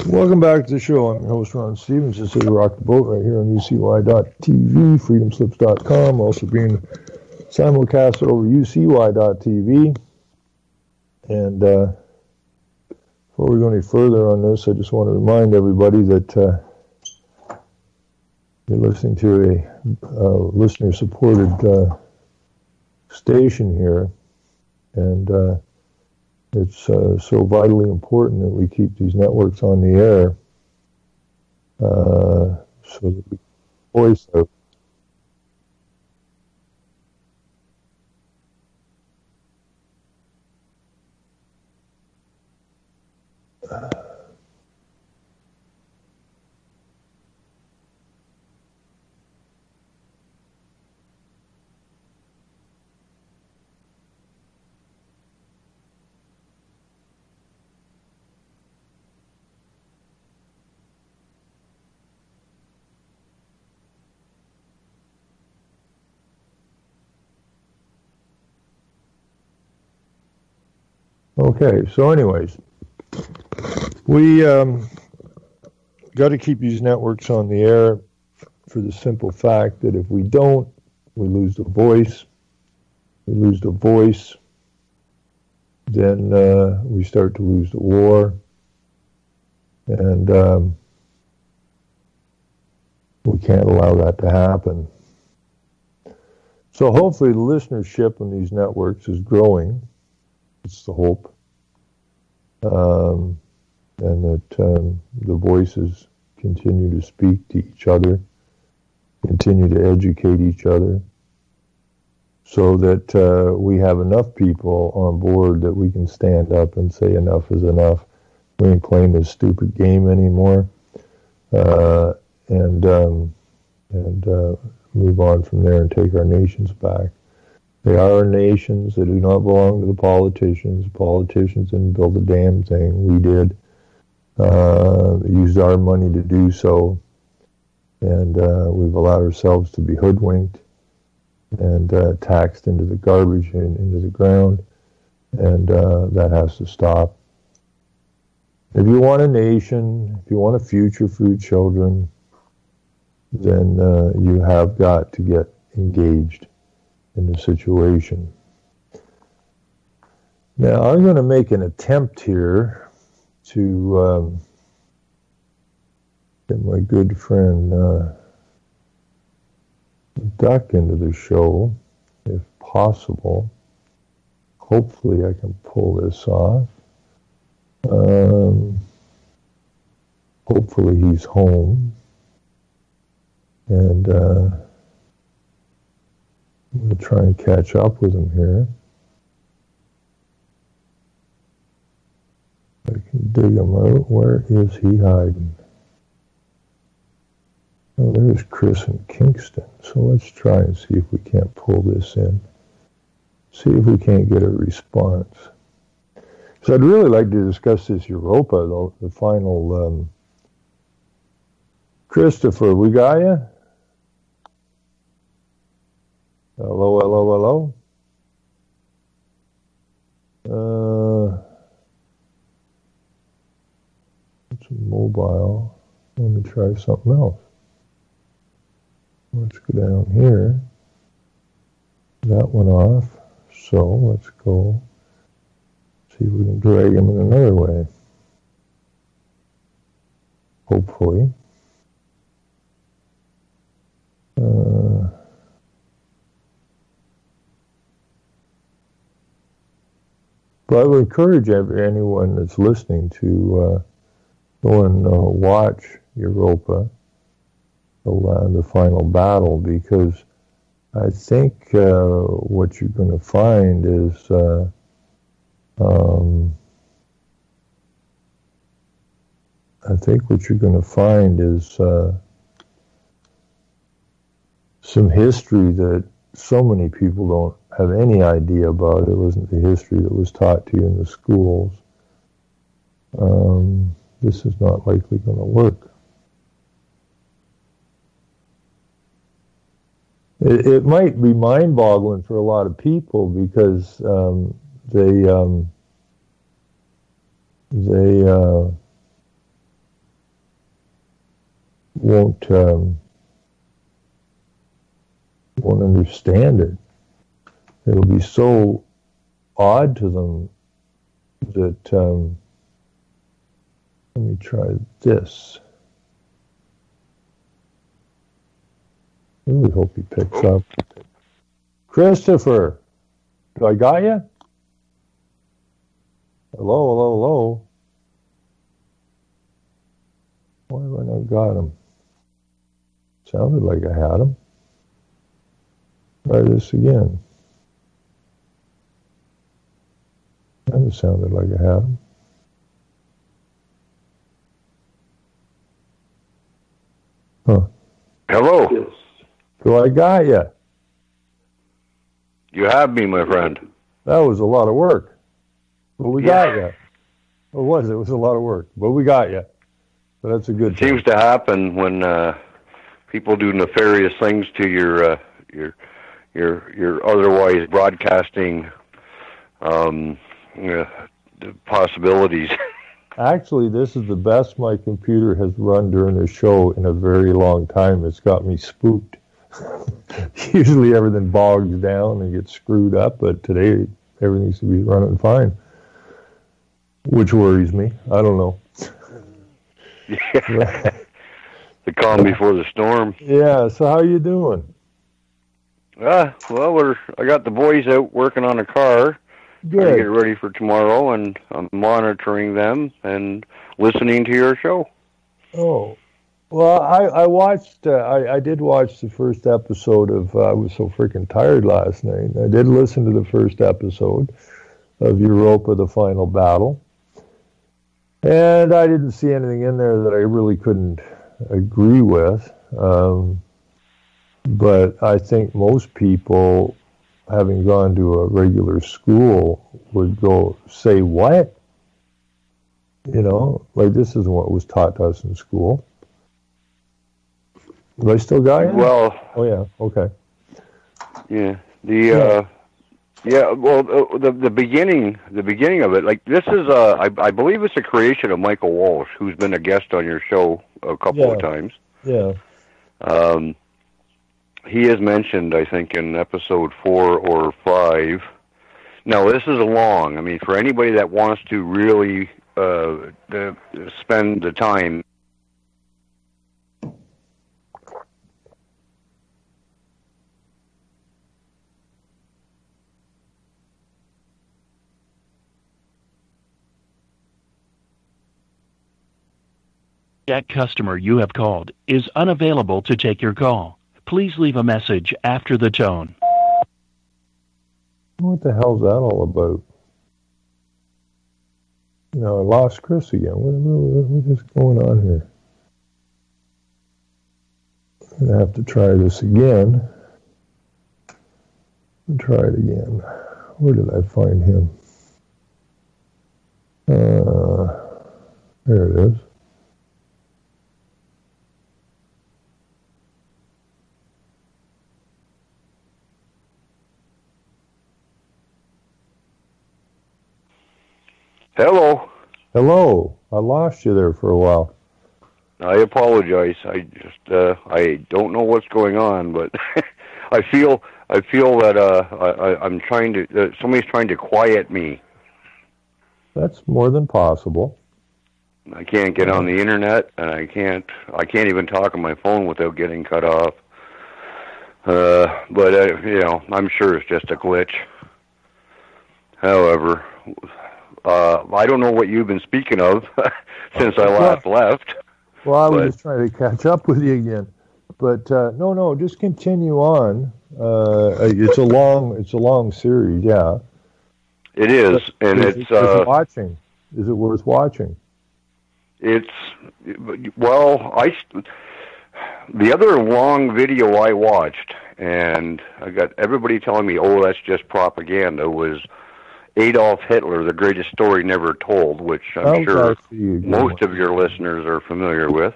Welcome back to the show. I'm your host, Ron Stevens. This is Rock the Boat right here on UCY.tv, freedomslips.com, also being simulcast over UCY.tv. And before we go any further on this, I just want to remind everybody that you're listening to a listener-supported station here, and it's so vitally important that we keep these networks on the air so that we voice out. Okay, so anyways, we got to keep these networks on the air for the simple fact that if we don't, we lose the voice. We lose the voice, then we start to lose the war, and we can't allow that to happen. So hopefully the listenership on these networks is growing. It's the hope. And that the voices continue to speak to each other, continue to educate each other, so that we have enough people on board that we can stand up and say enough is enough. We ain't playing this stupid game anymore, and move on from there and take our nations back. They are our nations. They do not belong to the politicians. The politicians didn't build a damn thing. We did. They used our money to do so. And we've allowed ourselves to be hoodwinked and taxed into the garbage and into the ground. And that has to stop. If you want a nation, if you want a future for your children, then you have got to get engaged in the situation. Now, I'm going to make an attempt here to get my good friend Duck into the show, if possible. Hopefully I can pull this off. Hopefully he's home. And I'm going to try and catch up with him here. I can dig him out. Where is he hiding? Oh, there's Chris in Kingston. So let's try and see if we can't pull this in. See if we can't get a response. So I'd really like to discuss this Europa, though, the final. Christopher, we got you? Hello, hello, hello. It's mobile. Let me try something else. Let's go down here. That one off. So let's go see if we can drag him in another way. Hopefully. But I would encourage anyone that's listening to go and watch Europa, the final battle, because I think what you're going to find is some history that so many people don't have any idea about. It wasn't the history that was taught to you in the schools. This is not likely going to work. It might be mind-boggling for a lot of people because they won't understand it. It'll be so odd to them that let me try this. I really hope he picks up. Christopher, do I got you? Hello, hello, hello. Why have I not got him? Sounded like I had him. Try this again. And it sounded like I had him. Huh. Hello. Yes. So I got you. You have me, my friend. That was a lot of work. But we got you. It was a lot of work. But we got you. So that's a good thing. Seems to happen when people do nefarious things to your otherwise broadcasting possibilities. Actually, this is the best my computer has run during a show in a very long time. It's got me spooked. Usually everything bogs down and gets screwed up, but today everything seems to be running fine, which worries me. I don't know. Yeah. The calm before the storm. Yeah, so how you doing? Well, I got the boys out working on a car. Good. To get ready for tomorrow, and I'm monitoring them and listening to your show. Oh, well, I watched. I did watch the first episode of. I was so freaking tired last night. I did listen to the first episode of Europa: The Final Battle, and I didn't see anything in there that I really couldn't agree with. But I think most people, having gone to a regular school, would go, say what? You know, like this isn't what was taught to us in school. Have I still got you? Well. Oh, yeah, okay. Yeah, the beginning of it, like this is, I believe it's a creation of Michael Walsh, who's been a guest on your show a couple of times. Yeah. He is mentioned, I think, in episode 4 or 5. Now, this is long. I mean, for anybody that wants to really spend the time. That customer you have called is unavailable to take your call. Please leave a message after the tone. What the hell's that all about? You know, I lost Chris again. What is going on here? I'm going to have to try this again. Try it again. Where did I find him? There it is. Hello. Hello. I lost you there for a while. I apologize. I don't know what's going on, but I feel that I'm trying to. Somebody's trying to quiet me. That's more than possible. I can't get on the internet, and I can't even talk on my phone without getting cut off. But I'm sure it's just a glitch. However, I don't know what you've been speaking of since I last left. Well, I was just trying to catch up with you again. But no, just continue on. It's a long series, yeah. It is, and it's watching. Is it worth watching? The other long video I watched, and I got everybody telling me, "Oh, that's just propaganda," was Adolf Hitler, the greatest story never told, which I'm sure most of your listeners are familiar with.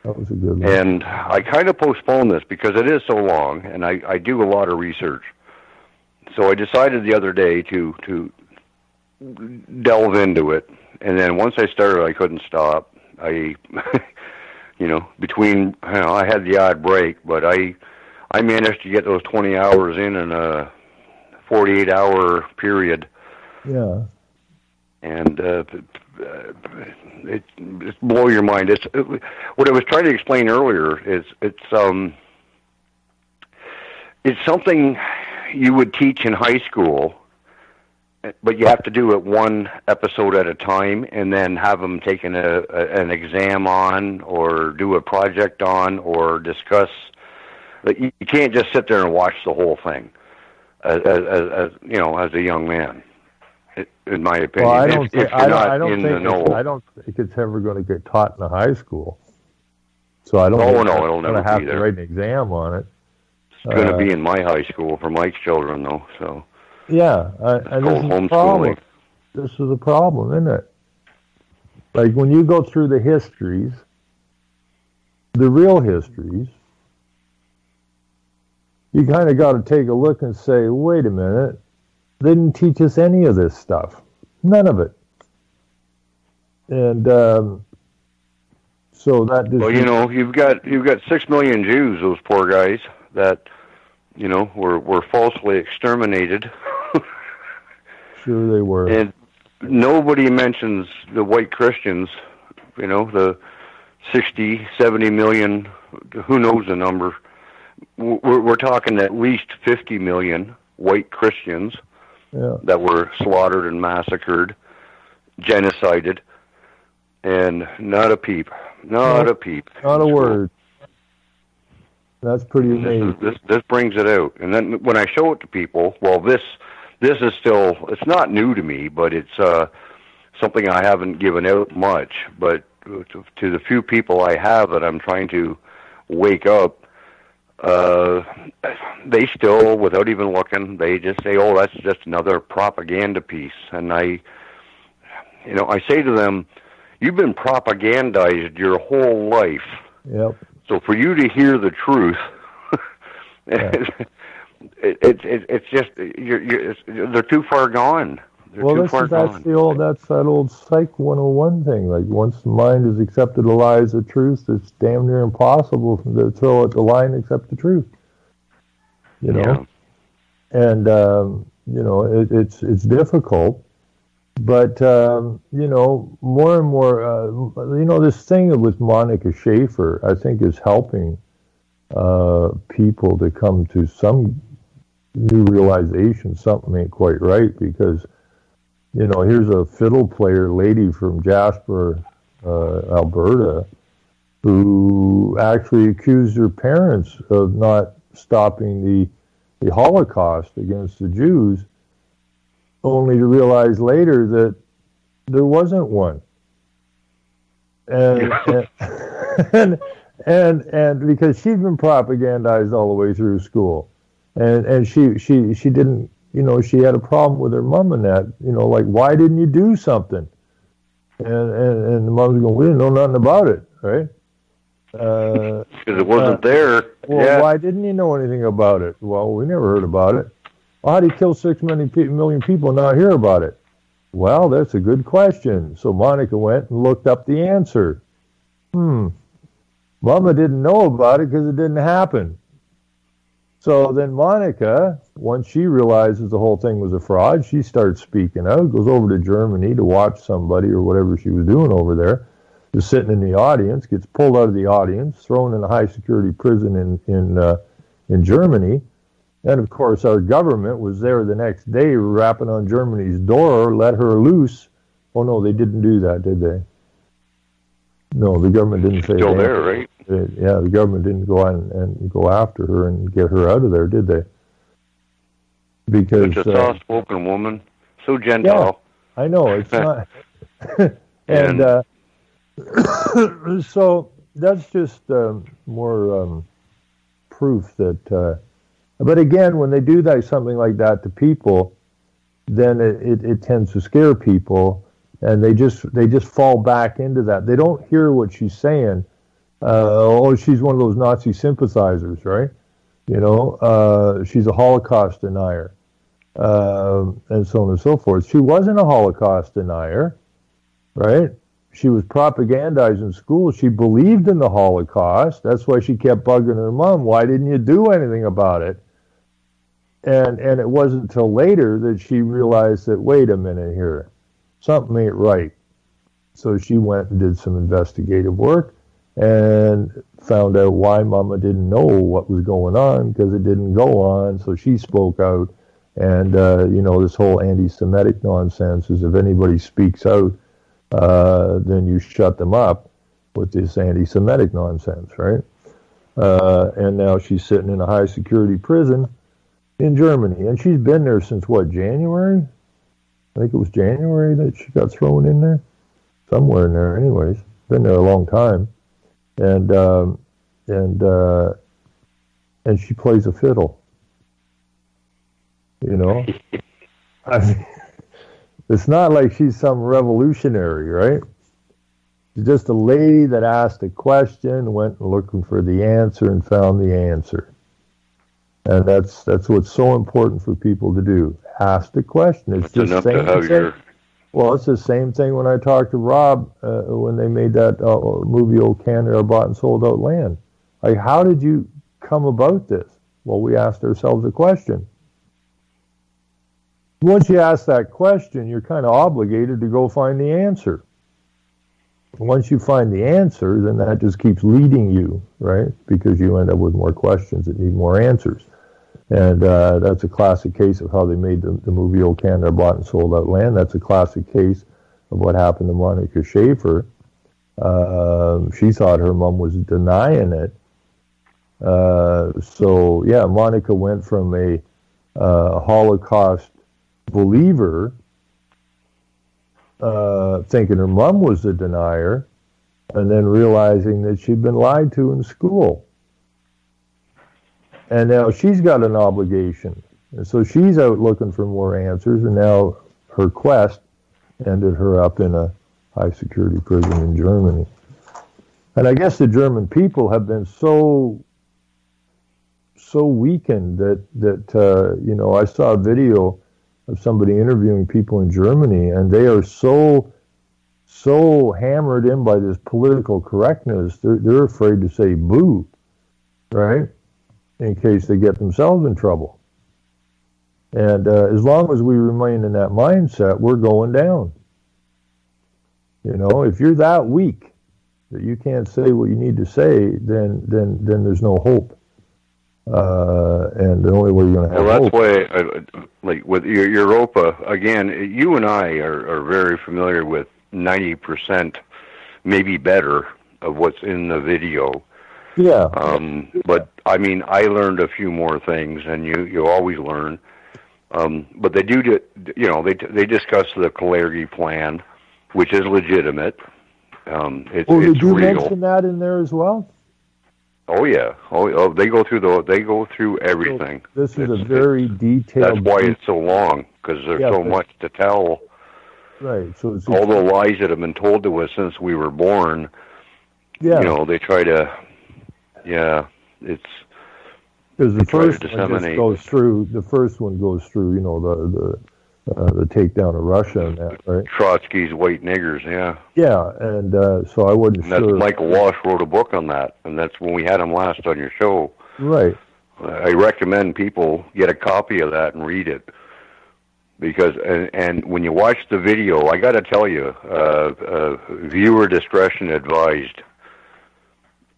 That was a good one. And I kind of postponed this because it is so long, and I do a lot of research. So I decided the other day to delve into it, and then once I started, I couldn't stop. I had the odd break, but I managed to get those 20 hours in a 48-hour period. Yeah. And it blow your mind. What I was trying to explain earlier is it's something you would teach in high school, but you have to do it one episode at a time, and then have them take an exam on, or do a project on, or discuss. You can't just sit there and watch the whole thing, as a young man. In my opinion, well, I don't think it's ever going to get taught in a high school. So I don't. It'll never have be to there. write an exam on it. It's going to be in my high school for Mike's children, though. So yeah, and this is the problem. This is a problem, isn't it? Like when you go through the histories, the real histories, you kind of got to take a look and say, wait a minute. They didn't teach us any of this stuff. None of it. And so that just... Well, you've got 6 million Jews, those poor guys, that, were falsely exterminated. Sure they were. And nobody mentions the white Christians, the 60, 70 million, who knows the number. We're talking at least 50 million white Christians. Yeah. That were slaughtered and massacred, genocided, and not a peep. Not a peep. Not a word. That's pretty amazing. This brings it out. And then when I show it to people, well, this is still, it's not new to me, but it's something I haven't given out much. But to the few people I have that I'm trying to wake up, they still, without even looking, they just say, "Oh, that's just another propaganda piece." And I say to them, "You've been propagandized your whole life. Yep. So for you to hear the truth, it's just they're too far gone. That's that old Psych 101 thing. Like once the mind has accepted the lies of truth, it's damn near impossible to throw at the line except the truth. Yeah. And it's difficult, but more and more, this thing with Monica Schaefer, I think, is helping people to come to some new realization. Something ain't quite right, because here's a fiddle player lady from Jasper, Alberta, who actually accused her parents of not stopping the Holocaust against the Jews, only to realize later that there wasn't one. And and because she'd been propagandized all the way through school, and she didn't. She had a problem with her mom and that, like, why didn't you do something? And the mom's going, we didn't know nothing about it, right? Because it wasn't there. Well, why didn't you know anything about it? Well, we never heard about it. Well, how do you kill 6 million people and not hear about it? Well, that's a good question. So Monica went and looked up the answer. Mama didn't know about it because it didn't happen. So then Monica, once she realizes the whole thing was a fraud, she starts speaking out, goes over to Germany to watch somebody or whatever she was doing over there, is sitting in the audience, gets pulled out of the audience, thrown in a high-security prison in Germany. And, of course, our government was there the next day rapping on Germany's door, let her loose. Oh, no, they didn't do that, did they? No, the government didn't say still there, right? The government didn't go on and go after her and get her out of there, did they? Because such a soft-spoken woman, so gentle. Yeah, I know it's not. And so that's just more proof that. But again, when they do something like that to people, then it tends to scare people. And they just fall back into that. They don't hear what she's saying. She's one of those Nazi sympathizers, right? She's a Holocaust denier, and so on and so forth. She wasn't a Holocaust denier, right? She was propagandized in school. She believed in the Holocaust. That's why she kept bugging her mom. Why didn't you do anything about it? And it wasn't until later that she realized that, wait a minute here. Something ain't right. So she went and did some investigative work and found out why Mama didn't know what was going on because it didn't go on. So she spoke out. And, this whole anti-Semitic nonsense is if anybody speaks out, then you shut them up with this anti-Semitic nonsense, right? And now she's sitting in a high-security prison in Germany. And she's been there since, January? I think it was January that she got thrown in there. Somewhere in there anyways. Been there a long time. And she plays a fiddle. I mean, it's not like she's some revolutionary, right? She's just a lady that asked a question, went looking for the answer and found the answer. And that's what's so important for people to do. Ask the question. It's the same thing. Well, it's the same thing when I talked to Rob when they made that movie Old Canada Bought and Sold Out Land. Like, how did you come about this? Well, we asked ourselves a question. Once you ask that question, you're kind of obligated to go find the answer. Once you find the answer, then that just keeps leading you, right? Because you end up with more questions that need more answers. And that's a classic case of how they made the movie Old Canada Bought and Sold Out Land. That's a classic case of what happened to Monica Schaefer. She thought her mom was denying it. Monica went from a Holocaust believer, thinking her mom was the denier, and then realizing that she'd been lied to in school. And now she's got an obligation. And so she's out looking for more answers, and now her quest ended her up in a high-security prison in Germany. And I guess the German people have been so weakened that I saw a video of somebody interviewing people in Germany, and they are so hammered in by this political correctness, they're afraid to say boo, right? In case they get themselves in trouble. And as long as we remain in that mindset, we're going down. If you're that weak that you can't say what you need to say, then there's no hope. And the only way you're going to have hope. Well, that's why, like with Europa, again, you and I are very familiar with 90%, maybe better, of what's in the video. Yeah. But I mean, I learned a few more things, and you always learn. But they do, they discuss the Kalergi plan, which is legitimate. Did you real. mention that in there as well? Oh yeah. Oh, they go through everything. So this is a very detailed. That's why it's so long, because there's so much to tell. Right. So it's all the lies that have been told to us since we were born. Yeah. You know, they try to. Yeah, it's. Because the first one just goes through. The first one goes through. You know, the takedown of Russia and that, right? Trotsky's white niggers. Yeah. Yeah, and so I wasn't and that's sure. Michael Walsh wrote a book on that, and that's when we had him last on your show. Right. I recommend people get a copy of that and read it. Because and when you watch the video, I got to tell you, viewer discretion advised.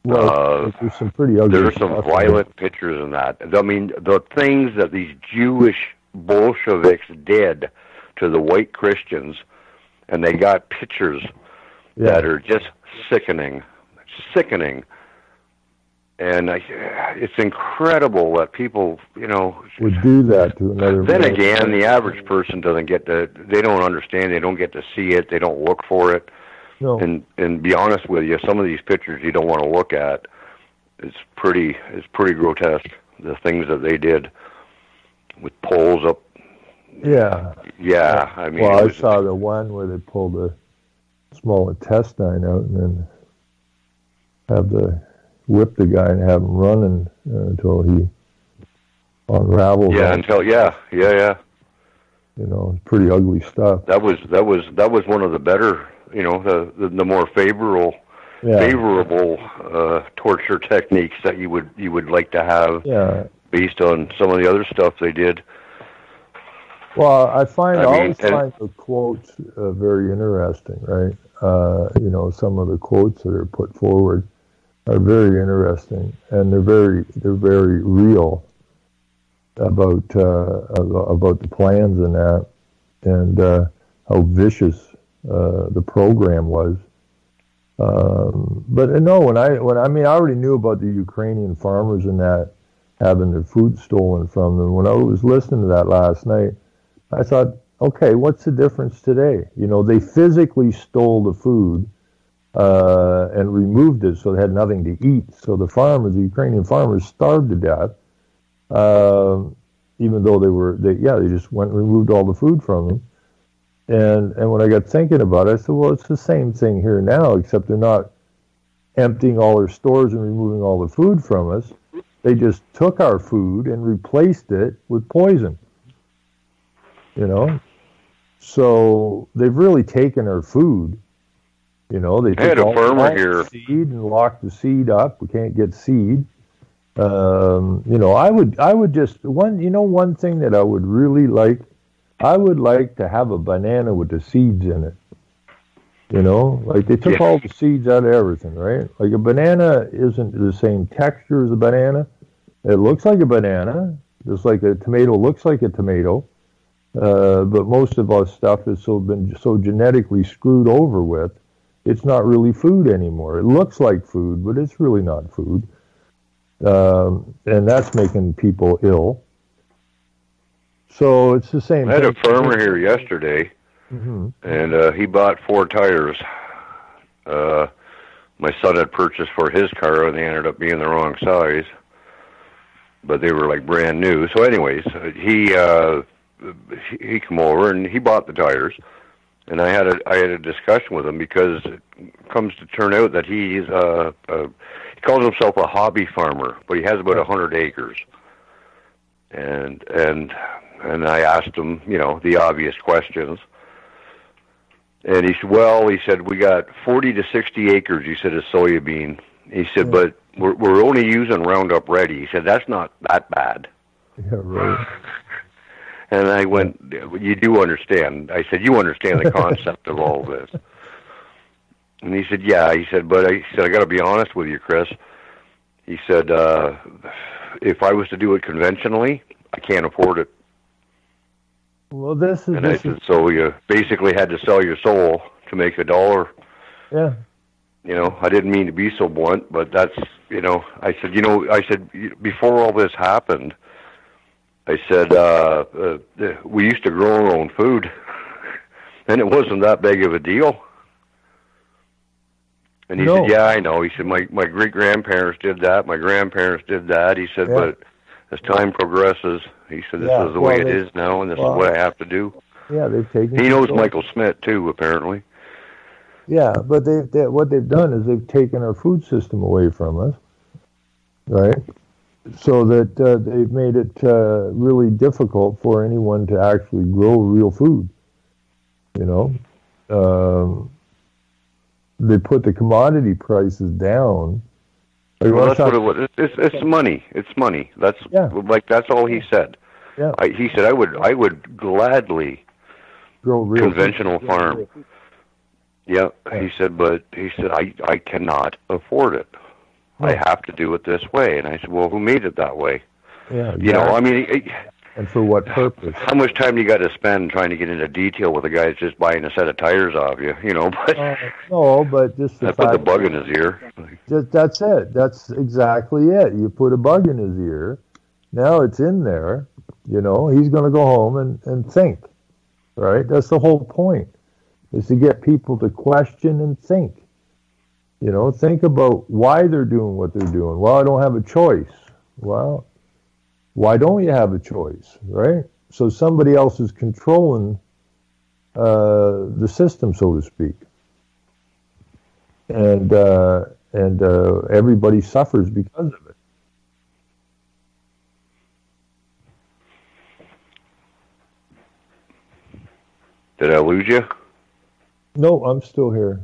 Well, there's some pretty ugly. There's some violent pictures in that. I mean, the things that these Jewish Bolsheviks did to the white Christians, and they got pictures that are just sickening. And it's incredible that people, you know, would do that to another. Then again, the average person doesn't get to. They don't understand. They don't get to see it. They don't look for it. No. And be honest with you, some of these pictures you don't want to look at. It's pretty grotesque. The things that they did with poles up. Yeah. Yeah. I mean. Well, I saw the one where they pulled a small intestine out and then whip the guy and have him running until he unravels. Yeah, yeah. You know, it's pretty ugly stuff. That was one of the better, you know, the more favorable torture techniques that you would like to have. Yeah. Based on some of the other stuff they did. Well, I always find the quotes very interesting, right? You know, some of the quotes that are put forward are very interesting, and they're very real about the plans and that, and how vicious the program was. But no, I already knew about the Ukrainian farmers and that having their food stolen from them. When I was listening to that last night, I thought, okay, what's the difference today? You know, they physically stole the food. And removed it, so they had nothing to eat. So the Ukrainian farmers starved to death, even though they just went and removed all the food from them. And when I got thinking about it, I said, well, it's the same thing here now, except they're not emptying all their stores and removing all the food from us. They just took our food and replaced it with poison. You know? So they've really taken our food. You know, they took all the seed and locked the seed up. We can't get seed. You know, I would just one thing that I would really like. I would like to have a banana with the seeds in it. You know, like they took all the seeds out of everything, right? Like a banana isn't the same texture as a banana. It looks like a banana, just like a tomato looks like a tomato. But most of our stuff has been so genetically screwed over with. It's not really food anymore. It looks like food, but it's really not food. And that's making people ill. So it's the same thing. I had a farmer here yesterday, and he bought 4 tires. My son had purchased for his car, and they ended up being the wrong size. But they were like brand new. So anyways, he came over, and he bought the tires. And I had a discussion with him because it comes to turn out that he calls himself a hobby farmer, but he has about 100 acres. And I asked him, you know, the obvious questions. And he said, we got 40 to 60 acres, he said, of soybean. He said, but we're only using Roundup Ready. He said, that's not that bad. Yeah, right. And I went, you do understand. I said, you understand the concept of all this. And he said, yeah. He said, but I got to be honest with you, Chris. He said, if I was to do it conventionally, I can't afford it. Well, I said, so you basically had to sell your soul to make $1. Yeah. You know, I didn't mean to be so blunt, but that's, you know, I said, before all this happened, I said, we used to grow our own food, and it wasn't that big of a deal. And he said, yeah, I know. He said, my great-grandparents did that. My grandparents did that. He said, but as time progresses, he said, this is the way it is now, and this is what I have to do. Yeah, they've taken. He knows Michael Smith too, apparently. Yeah, but what they've done is they've taken our food system away from us, right? So that they've made it really difficult for anyone to actually grow real food. You know, they put the commodity prices down. Well, that's what it was. It's money. It's money. That's that's all he said. Yeah. He said I would gladly grow real conventional food. farm. Yeah. He said I cannot afford it. No. I have to do it this way. And I said, well, who made it that way? Yeah. Exactly. You know, I mean, and for what purpose? How much time do you got to spend trying to get into detail with a guy that's just buying a set of tires off you? You know, but no, but just the I put the bug in his ear. That's it. That's exactly it. You put a bug in his ear. Now it's in there. You know, he's going to go home and think. Right? That's the whole point. Is to get people to question and think. You know, think about why they're doing what they're doing. Well, I don't have a choice. Well, why don't you have a choice, right? So somebody else is controlling the system, so to speak, and everybody suffers because of it. Did I lose you? No, I'm still here.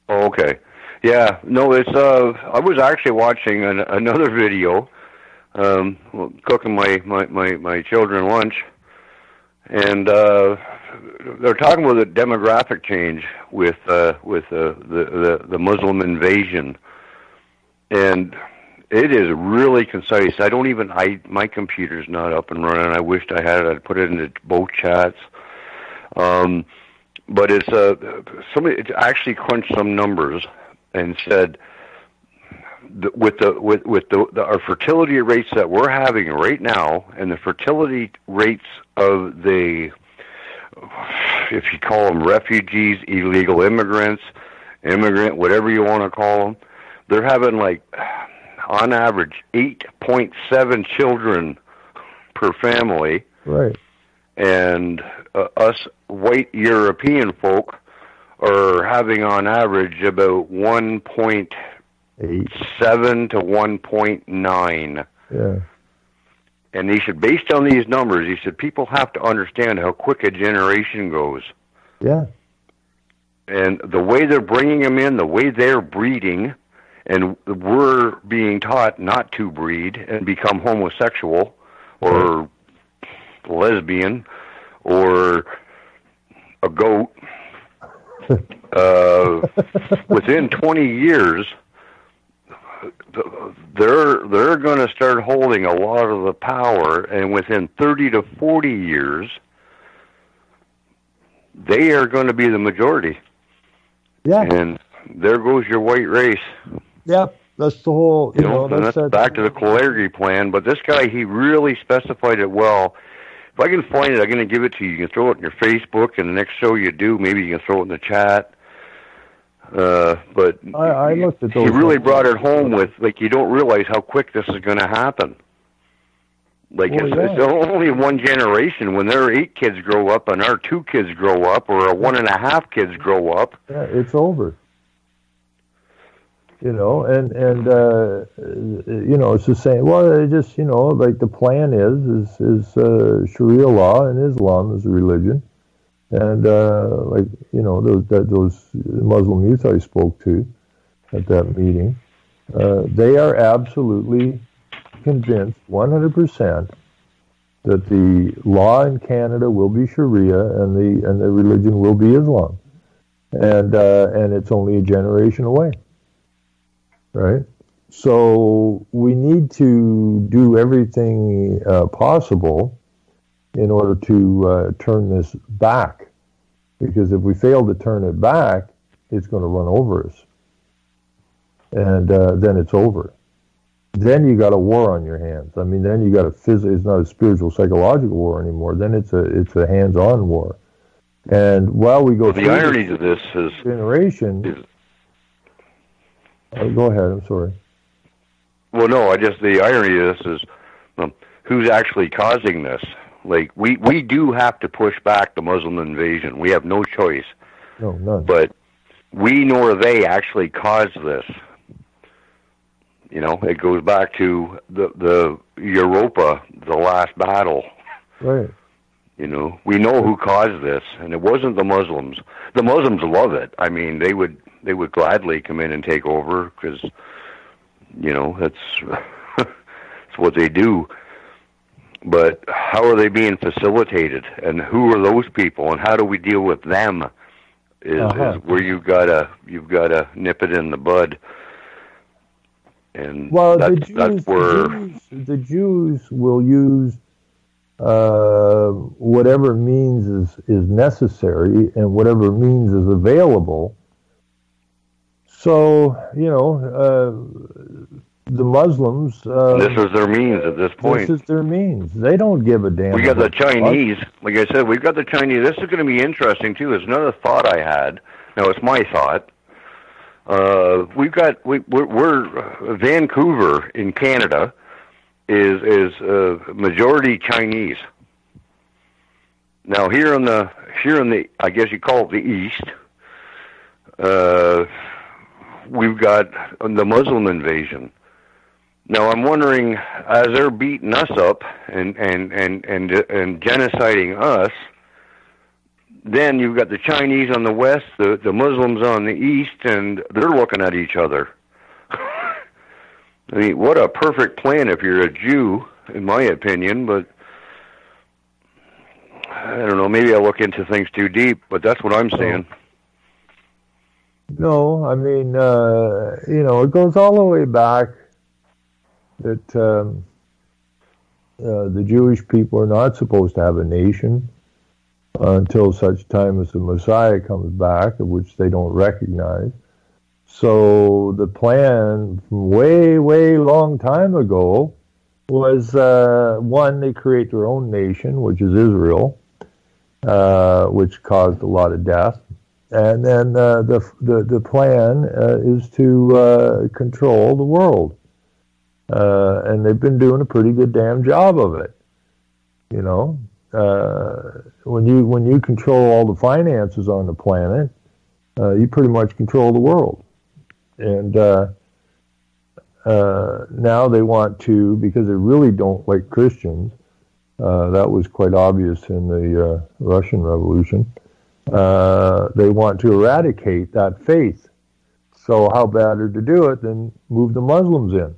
Oh, okay. Yeah, no, it's I was actually watching another video, cooking my children lunch, and they're talking about the demographic change with the Muslim invasion, and it is really concise. My computer's not up and running. I wished I had it. I'd put it into both chats. But it's somebody actually crunched some numbers and said with our fertility rates that we're having right now, and the fertility rates of the, if you call them refugees, illegal immigrant, whatever you want to call them, they're having like on average 8.7 children per family. Right. And us white European folk are having on average about 1.7 to 1.9. Yeah. And he said, based on these numbers, he said, people have to understand how quick a generation goes. Yeah. And the way they're bringing them in, the way they're breeding, and we're being taught not to breed and become homosexual or lesbian or a goat. Within 20 years, they're going to start holding a lot of the power, and within 30 to 40 years, they are going to be the majority. Yeah. And there goes your white race. Yeah, that's the whole. You know, that's back to the Kalergi plan. But this guy, he really specified it well. If I can find it, I'm going to give it to you. You can throw it in your Facebook, and the next show you do, maybe you can throw it in the chat. But I looked at those. He really brought it home with, like, you don't realize how quick this is going to happen. Like, it's only one generation. When their 8 kids grow up and our 2 kids grow up, or our 1.5 kids grow up, yeah, it's over. You know, and you know, it's the same. Well, it just, you know, like the plan is Sharia law, and Islam is a religion, and like, you know, those Muslim youth I spoke to at that meeting, they are absolutely convinced 100% that the law in Canada will be Sharia and the religion will be Islam, and it's only a generation away. Right? So we need to do everything possible in order to turn this back. Because if we fail to turn it back, it's going to run over us. And then it's over. Then you got a war on your hands. I mean, then you got it's not a spiritual, psychological war anymore. Then it's a hands-on war. And while we go through the irony of this is generation... go ahead, I'm sorry. Well, no, the irony of this is who's actually causing this. Like, we do have to push back the Muslim invasion. We have no choice. No, none. But we nor they actually caused this. You know, it goes back to the Europa, the last battle. Right. You know, we know who caused this, and it wasn't the Muslims. The Muslims love it. I mean, they would gladly come in and take over because, you know, that's it's what they do. But how are they being facilitated, and who are those people, and how do we deal with them? Is where you've gotta nip it in the bud. And well, that's where the Jews will use whatever means is necessary and whatever means is available. So, you know, the Muslims... this is their means at this point. This is their means. They don't give a damn. We got the Chinese. Like I said, we've got the Chinese. This is going to be interesting, too. It's another thought I had. Now, it's my thought. We're Vancouver in Canada is majority Chinese. Now here in the I guess you call it the East, we've got the Muslim invasion. Now I'm wondering, as they're beating us up and genociding us, then you've got the Chinese on the west, the Muslims on the east, and they're looking at each other. I mean, what a perfect plan if you're a Jew, in my opinion, but I don't know, maybe I look into things too deep, but that's what I'm saying. No, I mean, you know, it goes all the way back that the Jewish people are not supposed to have a nation until such time as the Messiah comes back, of which they don't recognize. So the plan from way, way long time ago was, one, they create their own nation, which is Israel, which caused a lot of death. And then the plan is to control the world. And they've been doing a pretty good damn job of it, you know. When you control all the finances on the planet, you pretty much control the world. And now they want to, because they really don't like Christians, that was quite obvious in the Russian Revolution, they want to eradicate that faith. So how better to do it than move the Muslims in?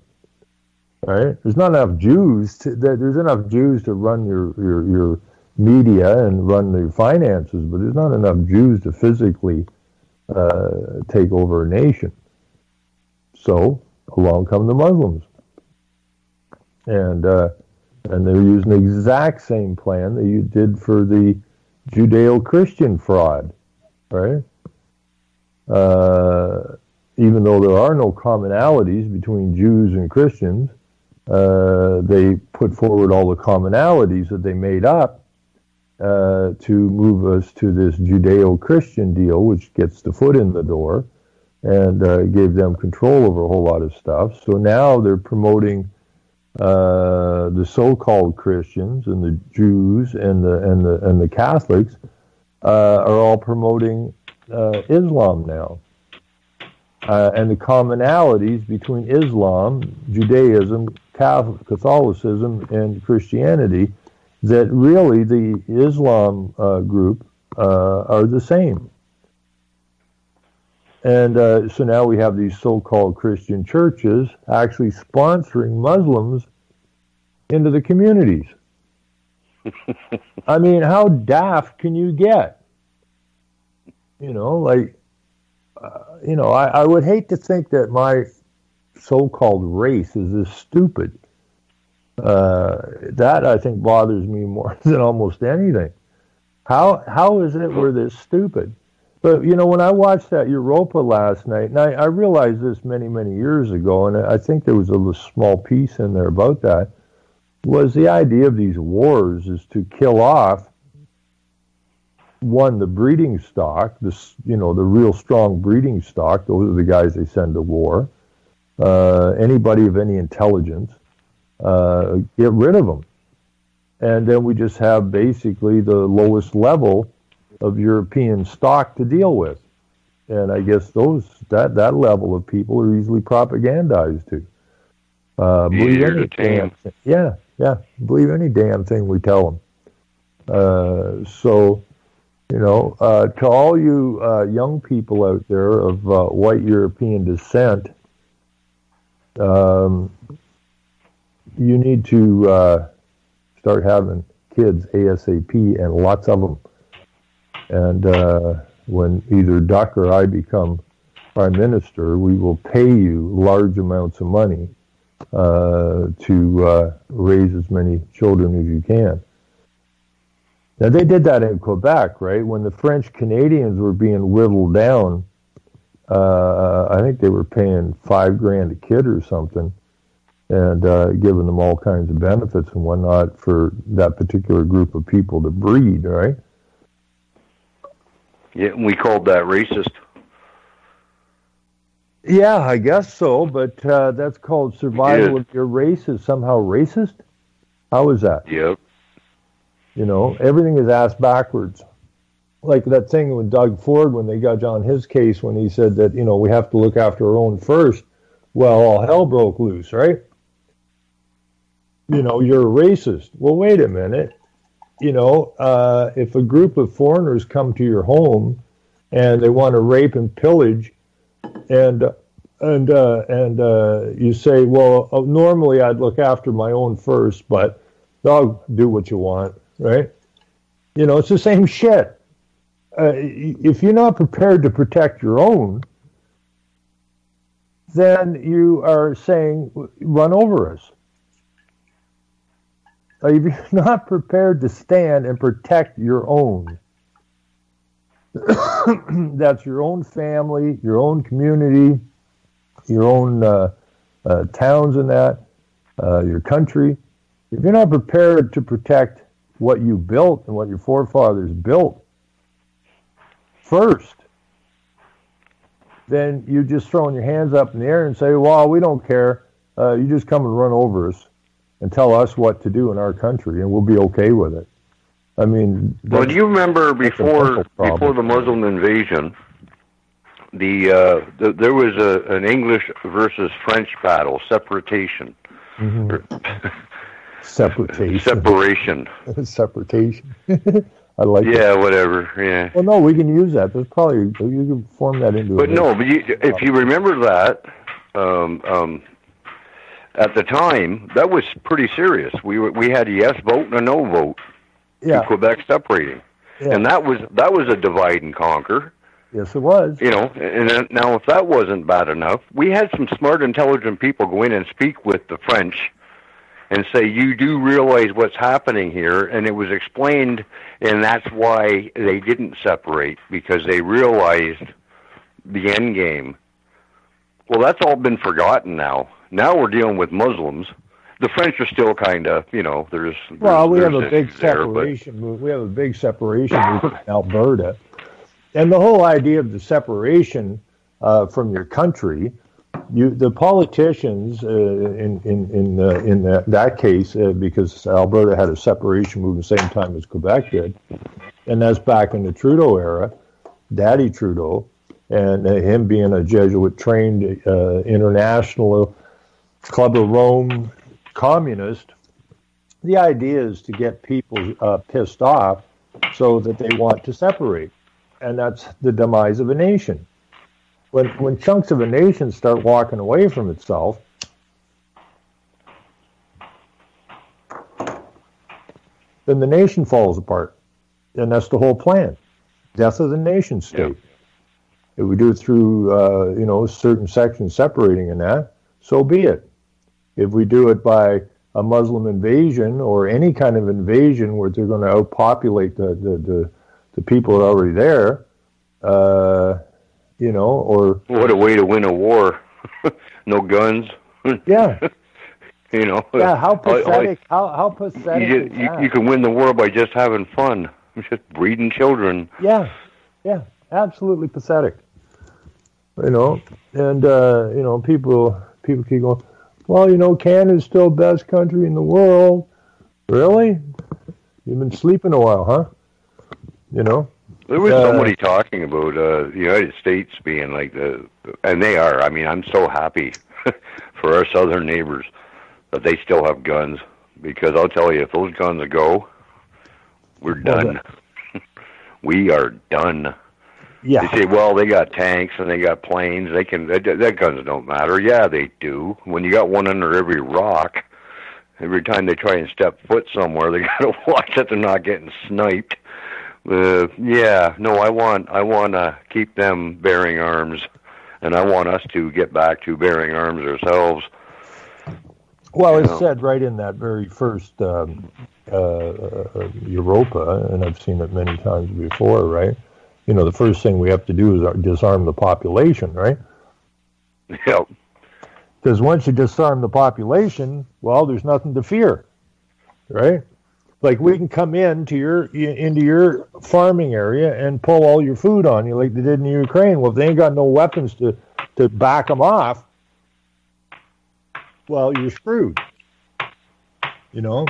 Right? There's not enough Jews. There's enough Jews to run your media and run your finances, but there's not enough Jews to physically take over a nation. So along come the Muslims, and they're using the exact same plan that you did for the Judeo-Christian fraud, right? Even though there are no commonalities between Jews and Christians, they put forward all the commonalities that they made up to move us to this Judeo-Christian deal, which gets the foot in the door and gave them control over a whole lot of stuff. So now they're promoting the so-called Christians and the Jews and the Catholics are all promoting Islam now. And the commonalities between Islam, Judaism, Catholicism, and Christianity, that really the Islam group are the same. And so now we have these so-called Christian churches actually sponsoring Muslims into the communities. I mean, how daft can you get? You know, like, you know, I would hate to think that my so-called race is this stupid. That, I think, bothers me more than almost anything. How is it we're this stupid? But, you know, when I watched that Europa last night, and I realized this many, many years ago, and I think there was a small piece in there about that, was the idea of these wars is to kill off, one, the breeding stock, this, you know, the real strong breeding stock. Those are the guys they send to war. Anybody of any intelligence, get rid of them. And then we just have basically the lowest level of European stock to deal with. And I guess that level of people are easily propagandized to. Believe any damn thing. Yeah. Believe any damn thing we tell them. So, to all you young people out there of white European descent, you need to start having kids ASAP, and lots of them. And when either Duck or I become Prime Minister, we will pay you large amounts of money to raise as many children as you can. Now, they did that in Quebec, right? When the French Canadians were being whittled down, I think they were paying $5,000 a kid or something, and giving them all kinds of benefits and whatnot for that particular group of people to breed, right? Yeah, we called that racist. Yeah, I guess so, but that's called survival of your race is somehow racist? How is that? Yep. Everything is ass backwards. Like that thing with Doug Ford when they got on his case when he said that, we have to look after our own first. Well, all hell broke loose, right? You're a racist. Well, wait a minute. If a group of foreigners come to your home and they want to rape and pillage, and you say, well, normally I'd look after my own first, but I'll do what you want, right? It's the same shit. If you're not prepared to protect your own, then you are saying, run over us. If you're not prepared to stand and protect your own, that's your own family, your own community, your own towns and that, your country. If you're not prepared to protect what you built and what your forefathers built first, then you're just throwing your hands up in the air and say, well, we don't care. You just come and run over us and tell us what to do in our country, and we'll be okay with it. I mean, well, do you remember before the Muslim invasion, there was an English versus French battle, separation. Mm-hmm. Separation. Separation. I like it. Yeah, whatever. Yeah. Well, no, we can use that. There's probably you can form that into. But if you remember that, at the time, that was pretty serious. We had a yes vote and a no vote. Yeah. To Quebec separating, and that was a divide and conquer. Yes, it was. And then, now if that wasn't bad enough, we had some smart, intelligent people go in and speak with the French and say, you do realize what's happening here, and it was explained, and that's why they didn't separate, because they realized the end game. Well, that's all been forgotten now. Now we're dealing with Muslims. The French are still kind of, there's we have a big separation move. We have a big separation move in Alberta, and the whole idea of the separation from your country, the politicians in that case, because Alberta had a separation move the same time as Quebec did, and that's back in the Trudeau era, Daddy Trudeau, and him being a Jesuit-trained international Club of Rome communist. The idea is to get people pissed off so that they want to separate, and that's the demise of a nation. When chunks of a nation start walking away from itself, then the nation falls apart, and that's the whole plan. Death of the nation state. Yeah. If we do it through certain sections separating in that, so be it. If we do it by a Muslim invasion or any kind of invasion where they're going to outpopulate the people that are already there, or... What a way to win a war. No guns. Yeah. Yeah, how pathetic, how pathetic is that? You can win the war by just having fun. Just breeding children. Yeah, absolutely pathetic. And, people keep going, well, Canada's still the best country in the world. Really? You've been sleeping a while, huh? You know? There was somebody talking about the United States being like and they are. I mean, I'm so happy for our southern neighbors that they still have guns, because I'll tell you, if those guns go, we're done. We are done. Yeah. They say, well, they got tanks and they got planes. That guns don't matter. Yeah, they do. When you got one under every rock, every time they try and step foot somewhere, they got to watch that they're not getting sniped. I want to keep them bearing arms, and I want us to get back to bearing arms ourselves. Well, it's said right in that very first Europa, and I've seen it many times before, right? You know, the first thing we have to do is disarm the population, right? Yep. Because once you disarm the population, well, there's nothing to fear, right? Like, we can come into your farming area and pull all your food on you like they did in Ukraine. Well, if they ain't got no weapons to back them off, well, you're screwed. You know?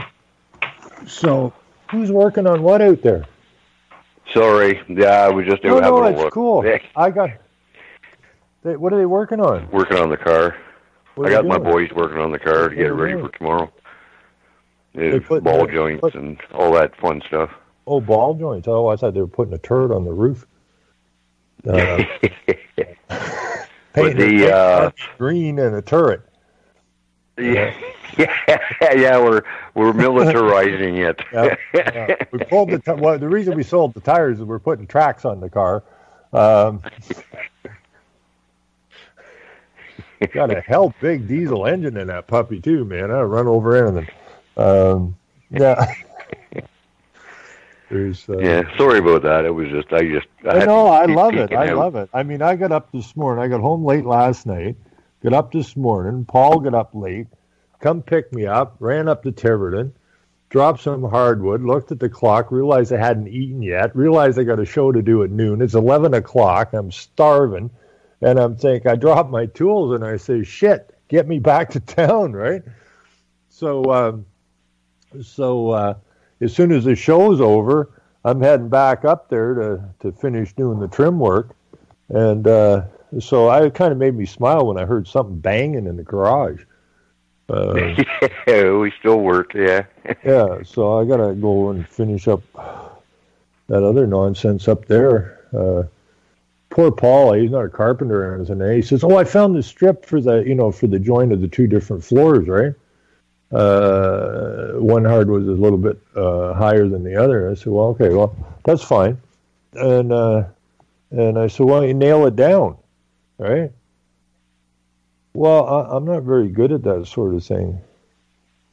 So, who's working on what out there? Sorry. Yeah, I was just having a look. No, it's cool. What are they working on? Working on the car. I got my boys working on the car to get it ready for tomorrow. Ball joints and all that fun stuff. Oh, ball joints. Oh, I thought they were putting a turd on the roof. Painting green and a turret. Yeah, we're militarizing it. Yeah. We pulled the reason we sold the tires is we're putting tracks on the car. Got a hell big diesel engine in that puppy too, man. I run over anything. Yeah. Sorry about that. It was just I love it. I love it. I mean, I got up this morning. I got home late last night. Got up this morning. Paul got up late. Come pick me up. Ran up to Tiverton. Dropped some hardwood. Looked at the clock. Realized I hadn't eaten yet. Realized I got a show to do at noon. It's 11 o'clock. I'm starving. And I'm thinking, I dropped my tools and I say, shit, get me back to town, right? So as soon as the show's over, I'm heading back up there to finish doing the trim work. And so it kind of made me smile when I heard something banging in the garage. Yeah, we still work, yeah. Yeah, so I got to go and finish up that other nonsense up there. Poor Paul, he's not a carpenter or anything. He says, I found the strip for the joint of the two different floors, right? One hardwood was a little bit higher than the other. I said, well, okay, well, that's fine. And I said, well, you nail it down, right? Well, I'm not very good at that sort of thing.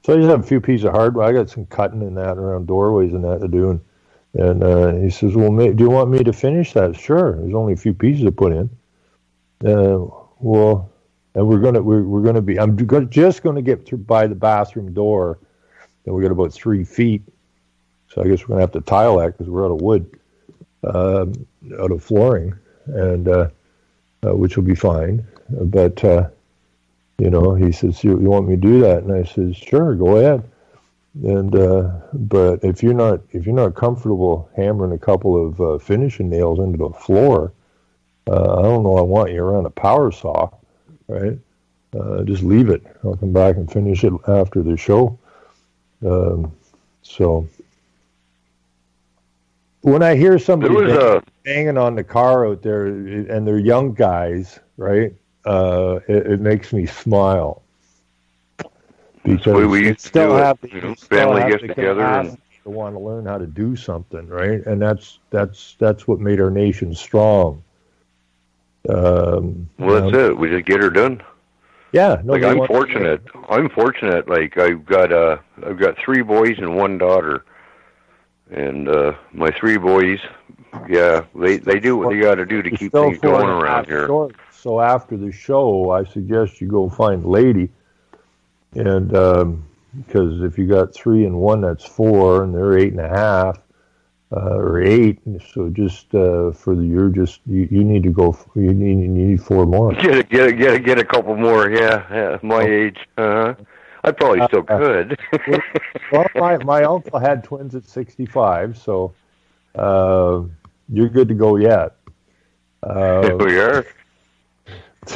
So I just have a few pieces of hardwood. I got some cutting and that around doorways and that to do. And he says, well, do you want me to finish that? Sure. There's only a few pieces to put in. And we're gonna be. I'm just gonna get by the bathroom door, and we got about 3 feet. So I guess we're gonna have to tile that because we're out of wood, out of flooring, and which will be fine. But he says, you want me to do that? And I says, sure, go ahead. And but if you're not comfortable hammering a couple of finishing nails into the floor, I don't know. I want you around a power saw, right? Just leave it. I'll come back and finish it after the show. So when I hear somebody banging on the car out there, and they're young guys, right? It makes me smile. Because we still have family gets together and to want to learn how to do something, right? And that's what made our nation strong. Well, that's it. We just get her done. Yeah, I'm fortunate. I'm fortunate. Like I've got 3 boys and 1 daughter, and my 3 boys, they do what they got to do to keep things going around here. So after the show, I suggest you go find a lady. And because if you got 3 and 1, that's 4, and they're 8.5 or 8. So just you need to go. You need 4 more. Get a couple more. Yeah, my age. I I probably still could. Well, my uncle had twins at 65, so you're good to go yet. We are.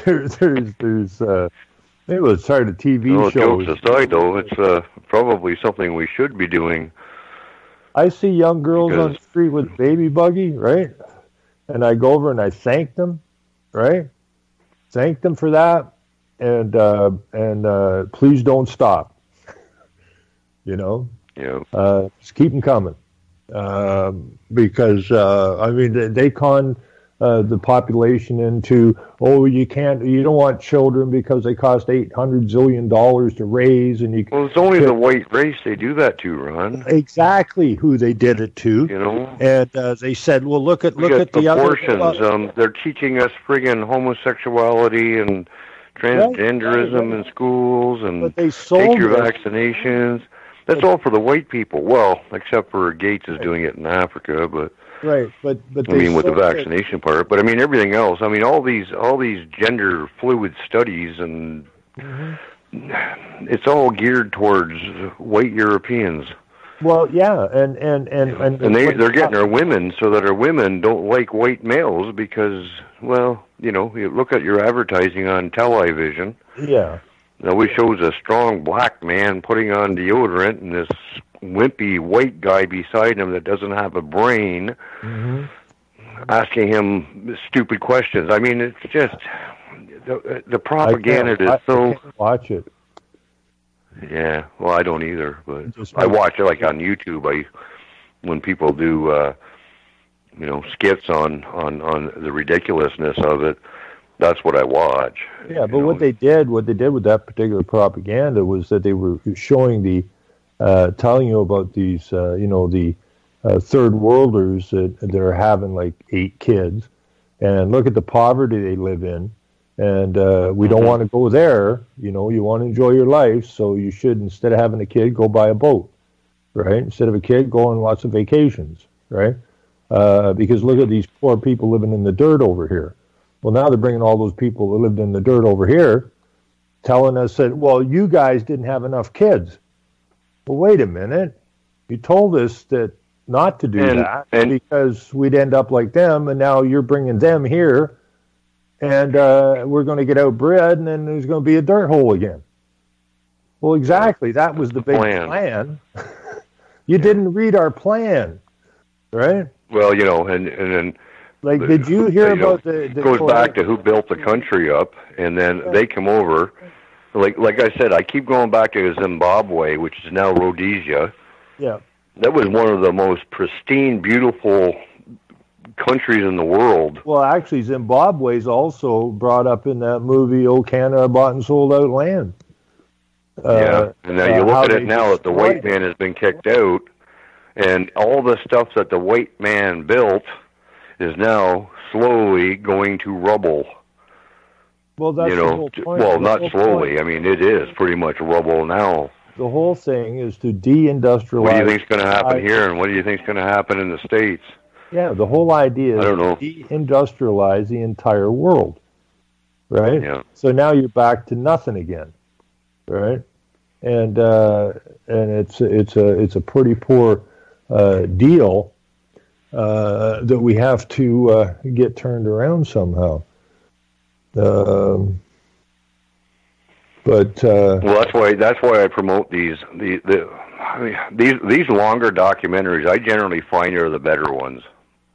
There's maybe we'll start a TV show. Jokes aside, though, it's probably something we should be doing. I see young girls on the street with baby buggy, right? And I go over and I thank them, right? Thank them for that, and please don't stop. You know, just keep them coming, because I mean they con the population into, oh, you don't want children because they cost $800 zillion to raise, and well, it's only the white race they do that to, Ron. Exactly who they did it to, and they said, well, look at the proportions. Other. They're teaching us friggin' homosexuality and transgenderism in schools, and take your vaccinations. That's all for the white people. Well, except for Gates is doing it in Africa, but. Right, but I mean, with the vaccination part, but I mean everything else. I mean, all these gender fluid studies, and it's all geared towards white Europeans. Well, yeah, and they're getting our women so that our women don't like white males because, well, you look at your advertising on television. Yeah. It always shows a strong black man putting on deodorant and this wimpy white guy beside him that doesn't have a brain, asking him stupid questions. I mean, it's just the propaganda is so. I can't watch it. Yeah, well, I don't either, but I watch it like on YouTube. When people do, skits on the ridiculousness of it. That's what I watch. Yeah, but what they did with that particular propaganda was that they were showing telling you about these, the third worlders that are having like 8 kids, and look at the poverty they live in, and we don't want to go there. You want to enjoy your life, so you should, instead of having a kid, go buy a boat, right? Instead of a kid, go on lots of vacations, right? Because look at these poor people living in the dirt over here. Well, now they're bringing all those people that lived in the dirt over here, telling us that, well, you guys didn't have enough kids. Well, wait a minute. You told us that not to do that because we'd end up like them, and now you're bringing them here, and we're going to get outbred, and then there's going to be a dirt hole again. Well, exactly. That was the big plan. You didn't read our plan, right? Well, and then... Like, did you hear about the goes back to who built the country up, and then they come over. Like I said, I keep going back to Zimbabwe, which is now Rhodesia. Yeah. That was one of the most pristine, beautiful countries in the world. Well, actually, Zimbabwe's also brought up in that movie, "Oh, Canada Bought and Sold Out Land." And now you look at it now that the white man has been kicked out, and all the stuff that the white man built is now slowly going to rubble. Well, that's the whole point. Well, not slowly. Point. I mean, it is pretty much rubble now. The whole thing is to deindustrialize. What do you think is going to happen here, and what do you think is going to happen in the States? Yeah, the whole idea is to deindustrialize the entire world, right? Yeah. So now you're back to nothing again, right? And it's a pretty poor deal. That we have to get turned around somehow. Well, that's why I promote these longer documentaries. I generally find are the better ones.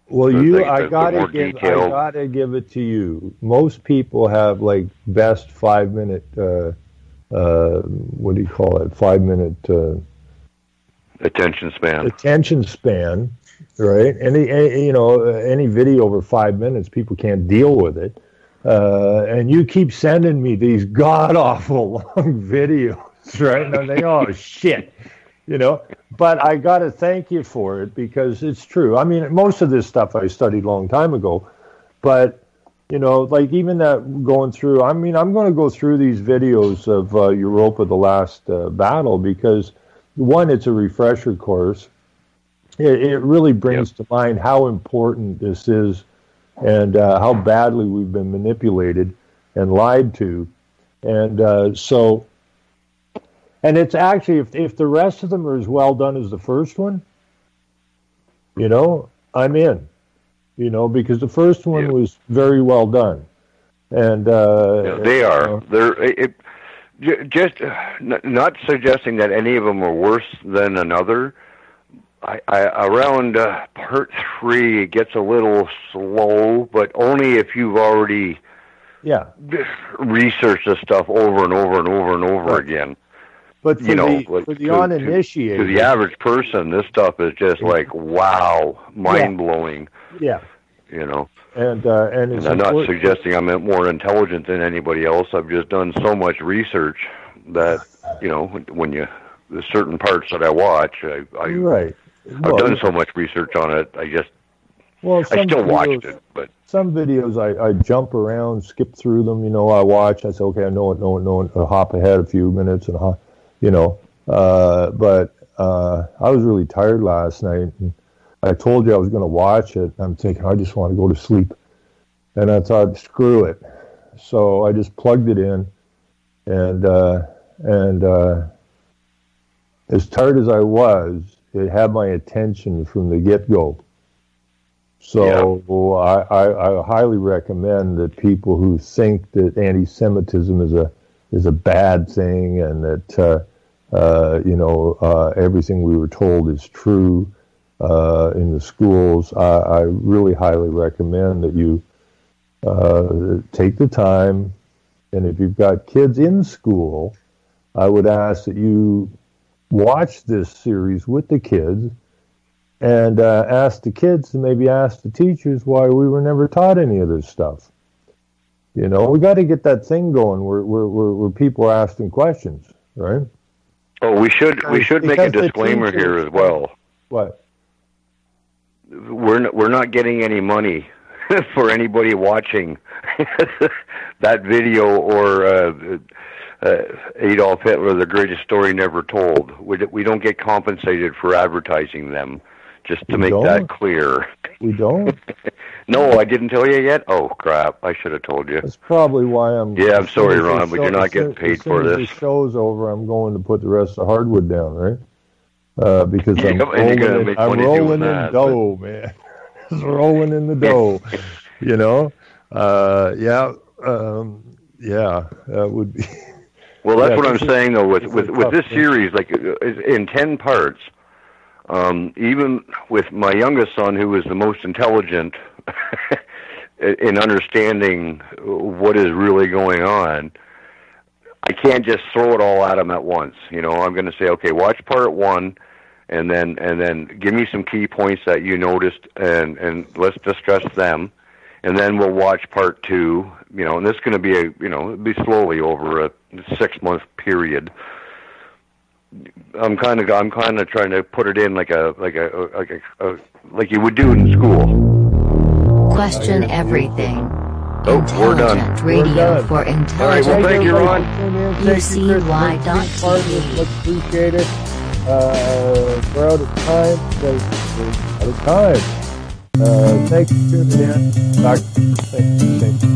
Well, I gotta give it to you. Most people have like best 5-minute. What do you call it? 5-minute attention span. Attention span. Right. Any video over 5 minutes, people can't deal with it. And you keep sending me these god awful long videos, right? And I'm like, oh shit, But I got to thank you for it because it's true. I mean, most of this stuff I studied a long time ago, but like even that going through. I mean, I'm going to go through these videos of Europa: The Last Battle because one, it's a refresher course. It really brings to mind how important this is and how badly we've been manipulated and lied to. And so And it's actually, if the rest of them are as well done as the first one, you know, I'm in. You know, because the first one was very well done. And they are. They're just not suggesting that any of them are worse than another. I around part 3 it gets a little slow, but only if you've already researched this stuff over and over and over and over again. But for the uninitiated, to the average person, this stuff is just like wow, mind blowing. Yeah. You know. And I'm not suggesting I'm more intelligent than anybody else. I've just done so much research that, you know, when the certain parts that I watch, I've done so much research on it. I still watched it, but some videos I jump around, skip through them. You know, I watch. I say, okay, I know it. I hop ahead a few minutes and you know. But I was really tired last night. And I told you I was going to watch it. I'm thinking I just want to go to sleep, and I thought, screw it. So I just plugged it in, and as tired as I was, it had my attention from the get-go. So I highly recommend that people who think that anti-Semitism is a bad thing and that everything we were told is true. In the schools, I really highly recommend that you take the time, and if you've got kids in school, I would ask that you watch this series with the kids and ask the kids to maybe ask the teachers why we were never taught any of this stuff. You know, we got to get that thing going where people are asking questions, right? Oh, we should make a disclaimer here as well. What? We're not getting any money for anybody watching that video or Adolf Hitler, the greatest story never told. We don't get compensated for advertising them. Just to make that clear. We don't? No, I didn't tell you yet? Oh, crap. I should have told you. That's probably why I'm... Yeah, I'm sorry, Ron, but you're not getting paid for this. As the show's over, I'm going to put the rest of hardwood down, right? Because I'm rolling in dough, man. It's rolling in the dough, you know? That would be... Well, that's what I'm saying, though, with this series, like, in 10 parts, even with my youngest son, who is the most intelligent in understanding what is really going on, I can't just throw it all at him at once. You know, I'm going to say, okay, watch part 1, and then give me some key points that you noticed, and let's discuss them, and then we'll watch part 2. You know, and this is going to be it'll be slowly over a 6-month period. I'm kind of trying to put it in like you would do in school. Question everything. Oh, we're done. Radio for Intelligent. All right, well, thank you, Ron. UCY.TV. Much appreciated. We're out of time. Thanks for tuning in. Thank you.